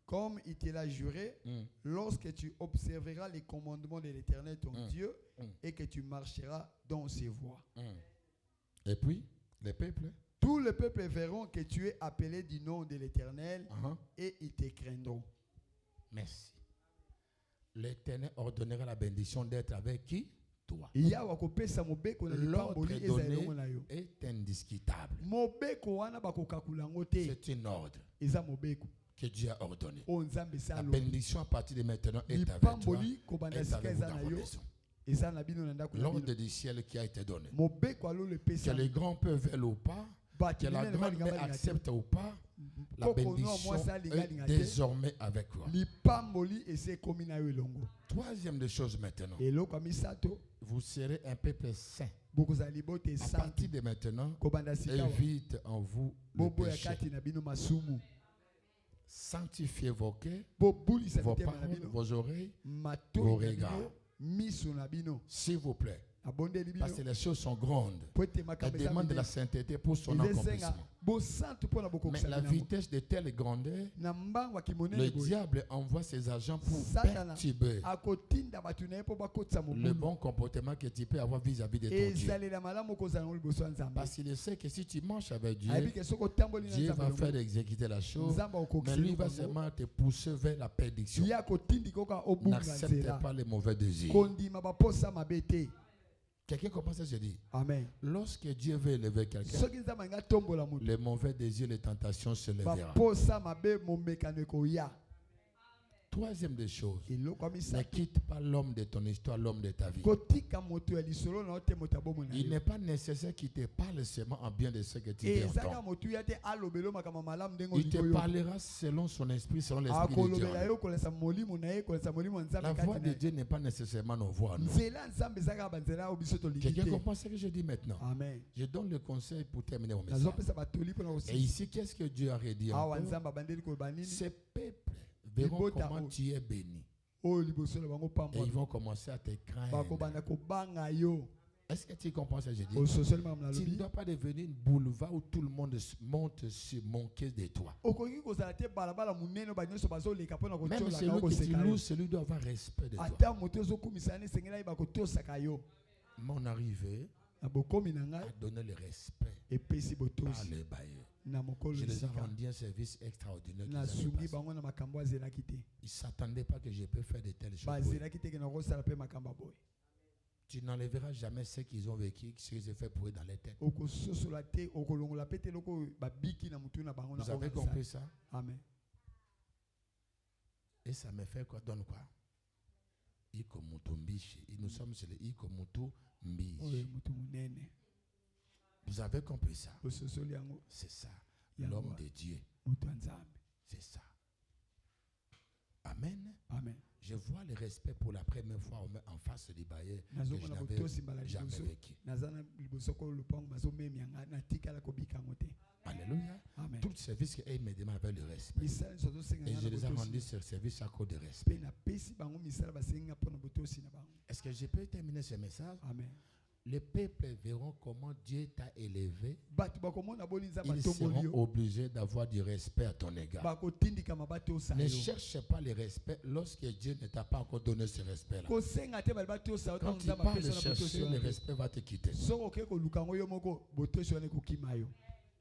comme il te l'a juré, lorsque tu observeras les commandements de l'Éternel ton Dieu et que tu marcheras dans ses voies. Et puis, les peuples? Tous les peuples verront que tu es appelé du nom de l'Éternel et ils te craindront. Merci. L'Éternel ordonnera la bénédiction d'être avec qui? Toi. L'ordre donné est indiscutable. C'est une ordre que Dieu a ordonné. La bénédiction à partir de maintenant est avec toi. Est avec vous dans vos maisons. L'ordre du ciel qui a été donné. Que les grands peuvent veulent ou pas, que la grande mère accepte ou pas, la bénédiction est désormais avec toi. Troisième des choses maintenant. Vous serez un peuple saint. À partir de maintenant, évite en vous le péché. Sanctifiez vos cœurs, vos paroles, vos oreilles, vos regards. S'il vous plaît. Parce que les choses sont grandes. Elle demande de la sainteté pour son accomplissement. Mais la vitesse de telle grandeur, le diable envoie ses agents pour perturber le bon comportement que tu peux avoir vis-à-vis de ton Dieu. Parce qu'il sait que si tu marches avec Dieu, Dieu va faire exécuter la chose, mais lui va seulement te pousser vers la perdition. N'accepte pas les mauvais désirs. Quelqu'un commence à se dire, Amen. Lorsque Dieu veut élever quelqu'un, les mauvais désirs, les tentations se lèveront. troisième des choses, eloko ne misato quitte pas l'homme de ton histoire, l'homme de ta vie. kotika moto ya lisolo na ote moto abomo na Il yo n'est pas nécessaire qu'il te parle seulement en bien de ce que tu veux ezaka entendre. moto ya te alobelo makambo malamu ndenge Il te olingi oyo parlera selon son esprit, selon l'esprit de Dieu. akolobela yo kolesa molimo na ye kolesa molimo ya La nzambe voix kati de na Dieu n'est pas nécessairement nos voix. Non. nzela ya nzambe ezaka banzela oyo biso tolingi Quelqu'un te comprend ce que je dis maintenant? amen Je donne le conseil pour terminer mon message. nazopesa batoli mpona Et kosi ici, qu'est-ce que Dieu a redit awa encore? nzambe abandeli koyeba nini Ces peuples verront Libota comment o- tu es béni. oyo liboso na bango Et pambwa ils vont commencer à te craindre. bakobanda kobanga yo Est-ce que tu comprends ce que je dis? ososoli makambo Tu ne nalobi dois pas devenir une boulevard où tout le monde monte sur manquer de toi. okoki kozala te balabala monene oyo banyonso bazoleka mpona Même kotiolaka celui que tu okoseka yo loues, celui doit avoir respect de toi. ata moto ezokumisa ni esengeli ayeba kotosaka yo Mon arrivée na bokomi na a ngai donné le respect epesi par botosi les bailleurs. na mokolo Je les ai esika rendu un service extraordinaire. qu'ils avaient nasungi passé. bango na makambo azelaki te Ils ne s'attendaient pas que je peux faire de telles choses. bazelaki te ke na kosala mpe makambo ya boye Tu n'enlèveras jamais ce qu'ils ont vécu, ce qu'ils ont fait pour eux dans les têtes. okososola te okolongola mpe te eloko oyo babiki na motu na bango na Vous avez oyo compris basala. ça? amen Et ça me fait quoi? Donne quoi? Iko mutu mbishi. Et nous sommes sur le Iko mutu oyo mbishi. motu monene Vous avez compris ça? ososoli yango C'est ça. yango L'homme de Dieu. motu ya nzambe C'est ça. Amen. amen Je vois le respect pour la première fois en face du bailleur que je nazomona n'avais botosi mbala jamais liboso vécu. naza na liboso ko lupango bazomemia ngai natikala kobika yango te Alléluia. amen Tout service qu'ils me demandent avec le respect. misala nyonso azosenga Et ngai je na les ai rendus botosi ce service à cause de respect. mpe napesi bango misala basengi nga mpona botosi na bango Est-ce que je peux terminer ce message? amen Les peuples verront comment Dieu t'a élevé. bato bakomona boli nzambe Ils atomboli seront yo obligés d'avoir du respect à ton égard. bakotindikama batiosa Ne yo cherche pas le respect lorsque Dieu ne t'a pas encore donné ce respect-là. kosenga te bali batiosa yo Quand ntango tu nzambe pars apesa le na botosi chercher, le wana te respect va te quitter. soki oke koluka yango yo moko botosi wana ekokima yo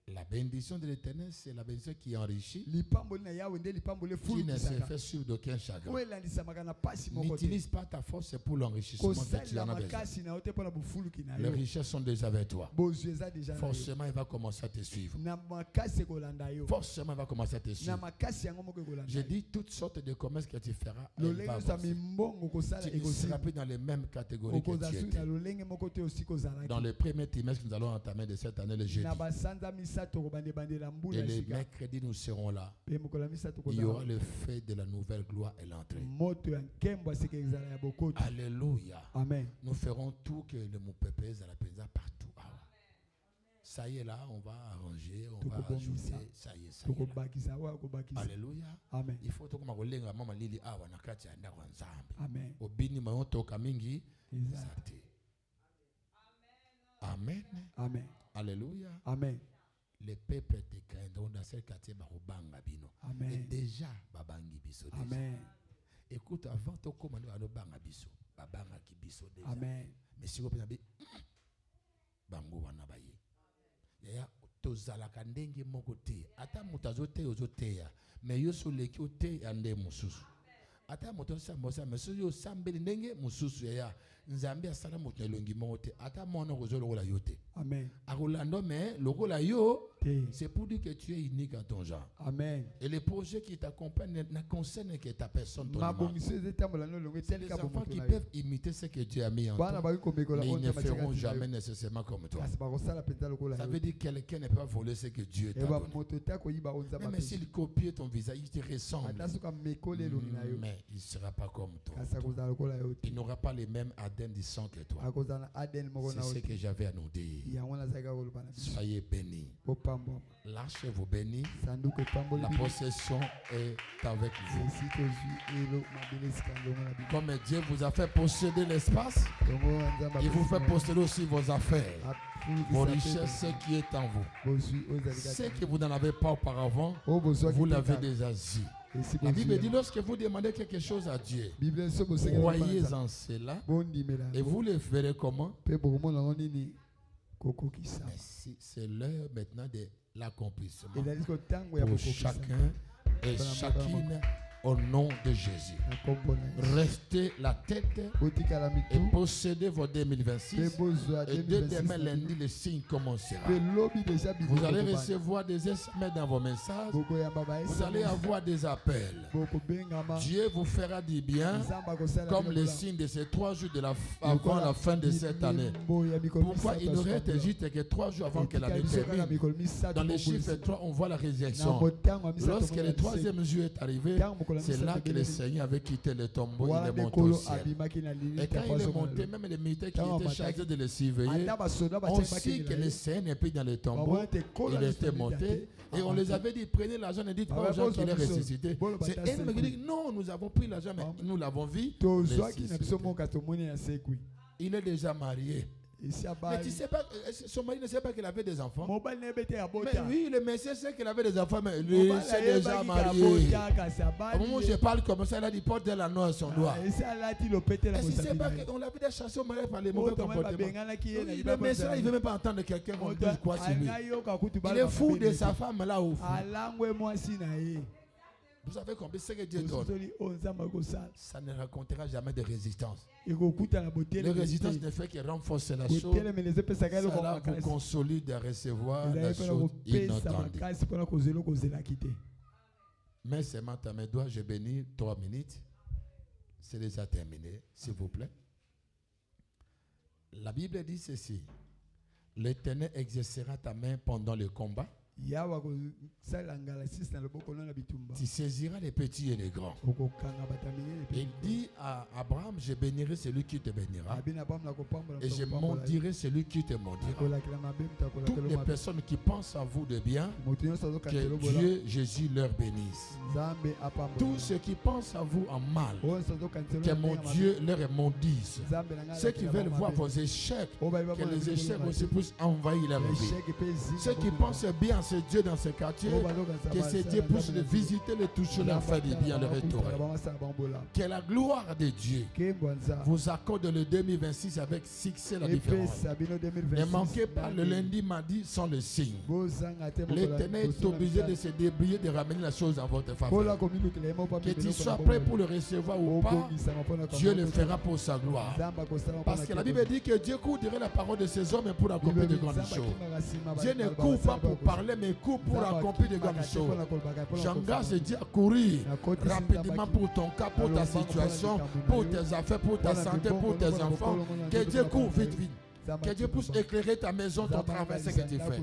La bénédiction de l'Éternel, c'est la bénédiction qui enrichit, lipamboli na yawe nde lipamboli qui ne se efulukisaka fait suivre d'aucun chagrin. oyo elandisamaka na pasi moko te N'utilise pas ta force pour l'enrichissement que tu kosalela en as besoin. makasi na yo te mpona bofuluki na Les yo richesses sont déjà avec toi. bozwi eza deja na yo Forcément, il va commencer à te suivre. na makasi ekolanda yo Forcément, il va commencer à te na suivre. makasi yango moko ekolanda Je yo dis toutes sortes de commerces que tu feras. Elle lolenge va nyonso ya avancer. mimbongo kosala Tu ne seras ekosila plus dans les mêmes catégories que okozala tu soki étais. na lolenge moko te osi kozalaki Dans le premier trimestre que nous allons entamer de cette année, le jeudi. na basanza misato kobandebandela mbula Et ya le sika mercredi, nous serons là. mpe mokolo ya misato Il y aura kozala le fait de la nouvelle gloire et l'entrée. moto ya nkembo ya sika ezala ya bokoto Alléluia. amen Nous ferons tout que le moupépé à la présence partout. Ah ouais. Ça y est là, on va arranger, on va Tokobongisa. ajouter. Ça y est, ça y est. là. tokobakisa oyo akobakisa Alléluia. amen Il faut tokoma kolenga mama lili awa na kati ya ndako ya Nzambe. amen Obini mayo toka mingi eza zate. Amen. amen Alléluia. amen Les peuples te craindront dans ce quartier barobanga bino. Et amen déjà babangi biso déjà. amen Écoute, avant de commander à banga biso, babanga ki biso déjà. amen Mais si vous pensez bango wana baye. Yaya tozalaka ndenge moko te. Ata mutazo te ozoteya. Mais yo soleki ote ande mususu. Ata moto sambosa mais so yo sambeli ndenge mususu yaya. Nzambe asala moto elongi moko te. Ata mona kozolokola yo te. amen Akolando mais lokola yo te c'est pour dire que tu es unique en ton genre. amen Et les projets qui t'accompagnent ne concernent que ta personne, ton image. mabongiso ezotambola nolongo C'est les etalika enfants bomoto qui na yo peuvent imiter ce que Dieu a mis en bana toi, baki komekola mais ils oyo ne nzambe feront atikaki na jamais yo nécessairement comme toi. kasi bakosala mpenza lokola Ça yo veut dire que quelqu'un ne peut pas voler ce que Dieu t'a eba donné. moto te akoyiba oyo nzambe Même apesi s'il copie ton visage, il te ressemble. ata soki amekola elongi na yo Mais il ne sera pas comme toi. kasi akozala lokola yo te Il n'aura pas les mêmes ADN du sang que toi. akozala na adn moko na C'est yo ce te que j'avais à nous dire. yango nazalaki koloba na biso Soyez bénis. kopambwama Lâchez-vous bénis. sanduku epamboli La bino possession est avec vous. esi tozwi elo mabele esika ndongo na bino Comme Dieu vous a fait posséder l'espace, ndongo ya nzambe il vous apesi fait bino. posséder aussi vos affaires, Afulukisa vos te richesses, ce qui est en vous. bozwi oyo ezali Ce kati que vous n'en avez pas auparavant, oyo bozwaki vous te l'avez kaka. déjà dit. esi La Bible dit, bozwi lorsque vous demandez quelque chose à Dieu, bible so bosengeli croyez kobanza en cela bondimela et vous le verrez comment. mpe bokomona yango nini kokokisa Mais c'est l'heure maintenant de l'accomplissement ezali siko ntango ya pour kokokisa chacun et chacune Au nom de Jésus. Restez la tête et possédez vos 2026. Et dès demain lundi, le signe commencera. Vous allez recevoir des SMS dans vos messages. Vous allez avoir des appels. Dieu vous fera du bien comme le signe de ces 3 jours avant la fin de cette année. Pourquoi il ne reste juste que 3 jours avant que l'année termine? Dans les chiffres 3, on voit la résurrection. Lorsque le 3e jour est arrivé, c'est là que le Seigneur avait quitté le tombeau, il est monté au ciel. Et quand il est monté, même les militaires qui étaient chargés de le surveiller ont su que le Seigneur n'est plus dans le tombeau. Il était monté. Et on les avait dit, prenez l'argent, ne dites pas aux gens qu'il est ressuscité. C'est eux qui disent, non, nous avons pris l'argent, mais nous l'avons vu. Il est déjà marié. Mais tu sais pas, son mari ne sait pas qu'il avait des enfants. Mais oui, le monsieur sait qu'il avait des enfants, mais lui, c'est déjà marié. Au moment où je parle comme ça, il a dit porte de l'anneau à son doigt. Est-ce qu'il sait pas qu'on l'avait déjà chassé au mariage par les mauvais comportements? Le monsieur, il ne veut même pas entendre quelqu'un qu'on dise quoi sur lui. Il est fou de sa femme là au fond. Vous savez combien c'est que Dieu donne? Ça ne racontera jamais de résistance. La résistance ne fait que renforcer la chose. Cela vous consolide de recevoir la chose inattendue. Mais seulement à mes doigts, je bénis 3 minutes. C'est déjà terminé, s'il vous plaît. La Bible dit ceci. L'Éternel exercera ta main pendant le combat. Tu saisiras les petits et les grands. Il dit à Abraham, je bénirai celui qui te bénira et je maudirai celui qui te maudira. Toutes les personnes qui pensent à vous de bien, que Dieu, Jésus leur bénisse. Tous ceux qui pensent à vous en mal, que mon Dieu leur maudisse. Ceux qui veulent voir vos échecs, que les échecs aussi puissent envahir leur vie. Ceux qui pensent bien à ce Dieu dans ce quartier, que ce Dieu puisse le visiter, le toucher, leur faire du bien, le restaurer. Que la gloire de Dieu vous accorde le 2026 avec succès la différence. Ne manquez pas le lundi, mardi sans le signe. L'Éternel est obligé de se débrouiller, de ramener la chose en votre faveur. Que tu sois prêt pour le recevoir ou pas, Dieu le fera pour sa gloire. Parce que la Bible dit que Dieu couvrirait la parole de ses hommes pour accomplir de grandes choses. Dieu ne couvre pas pour parler, mais couvre pour accomplir de grandes choses. J'engage Dieu à courir rapidement pour ton cas, pour ta situation, pour tes affaires, pour ta santé, pour tes enfants. Que Dieu couvre vite, vite. Que Dieu puisse éclairer ta maison, ton travail, ce que tu fais.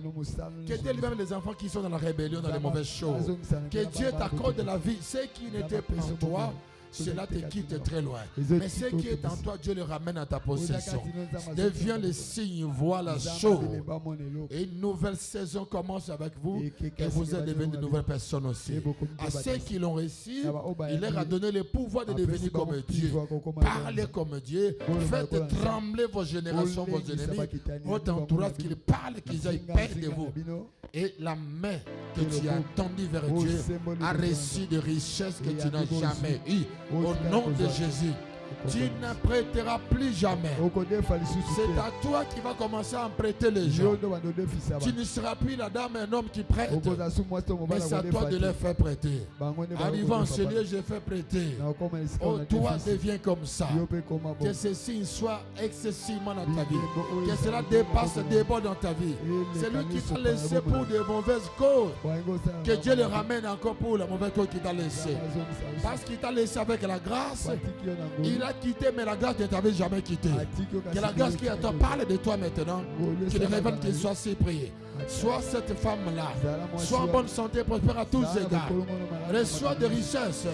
Que Dieu libère les enfants qui sont dans la rébellion, dans les mauvaises choses. Que Dieu t'accorde la vie. Ce qui n'était pas en toi, cela te quitte très loin. Mais ce qui est en toi, Dieu le ramène à ta possession. Deviens le signe, vois la chose. Et une nouvelle saison commence avec vous. Et vous êtes devenus de nouvelles personnes aussi. À ceux qui l'ont réussi, il leur a donné le pouvoir de devenir comme Dieu. Parlez comme Dieu. Faites trembler vos générations, vos ennemis. Votre entourage, qu'ils parlent, qu'ils aient peur de vous. Et la main que tu as tendue vers Dieu a reçu de richesses que tu n'as jamais eues. Au nom de Jésus, tu ne prêteras plus jamais. C'est à toi qui vas commencer à prêter les gens. Tu ne seras plus la dame et un homme qui prête, mais c'est à toi de les faire prêter. Arrivant en ce lieu, je fais prêter. Oh, toi deviens comme ça. Que ce signe soit excessivement dans ta vie. Que cela dépasse, déborde dans ta vie. C'est lui qui t'a laissé pour de mauvaises causes. Que Dieu le ramène encore pour la mauvaise cause qu'il t'a laissé. Parce qu'il t'a laissé avec la grâce. Il a quitté, mais la grâce ne t'avait jamais quitté. Que la grâce qui te parle de toi maintenant, que le révèle qu'il soit si prié. Sois cette femme-là, sois en bonne santé, prospère à tous égards. Reçois de richesses.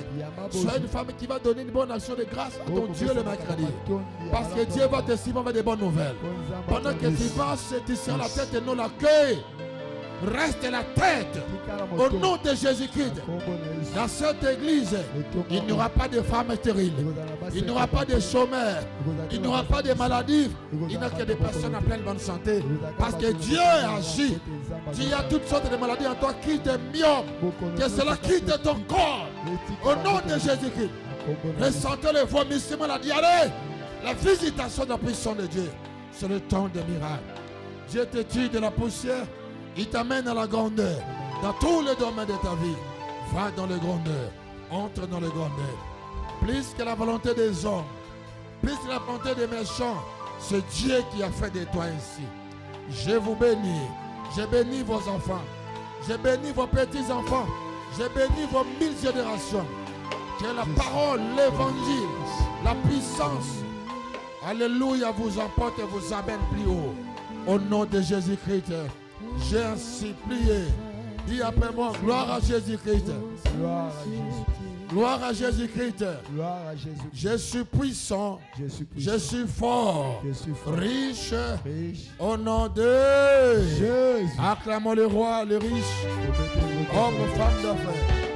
Sois une femme qui va donner une bonne action de grâce à ton Dieu le mercredi. Parce que Dieu va te suivre avec des bonnes nouvelles. Pendant que tu passes, tu seras la tête et non la queue. Reste la tête au nom de Jésus-Christ. Dans cette église, il n'y aura pas de femmes stériles, il n'y aura pas de chômeurs, il n'y aura pas de maladies, il n'y a que des personnes en pleine bonne santé. Parce que Dieu agit. Tu as toutes sortes de maladies en toi qui te myope, que cela quitte ton corps. Au nom de Jésus-Christ, ressentez le vomissement, la diarrhée, la visitation de la puissance de Dieu. C'est le temps des miracles. Dieu te tire de la poussière. Il t'amène à la grandeur. Dans tous les domaines de ta vie, va dans la grandeur. entre dans le grandeur. Plus que la volonté des hommes, plus que la volonté des méchants, c'est Dieu qui a fait de toi ainsi. Je vous bénis. Je bénis vos enfants. Je bénis vos petits-enfants. Je bénis vos 1000 générations. Que la parole, l'évangile, la puissance, alléluia, vous emporte et vous amène plus haut. Au nom de Jésus-Christ, j'ai ainsi prié. Dis après moi, gloire à Jésus-Christ. Gloire à Jésus. Gloire à Jésus-Christ. Gloire à Jésus. Je suis puissant. Je suis fort. Riche. Au nom de Jésus. Acclamons le roi, le riche. Homme, femme d'affaires.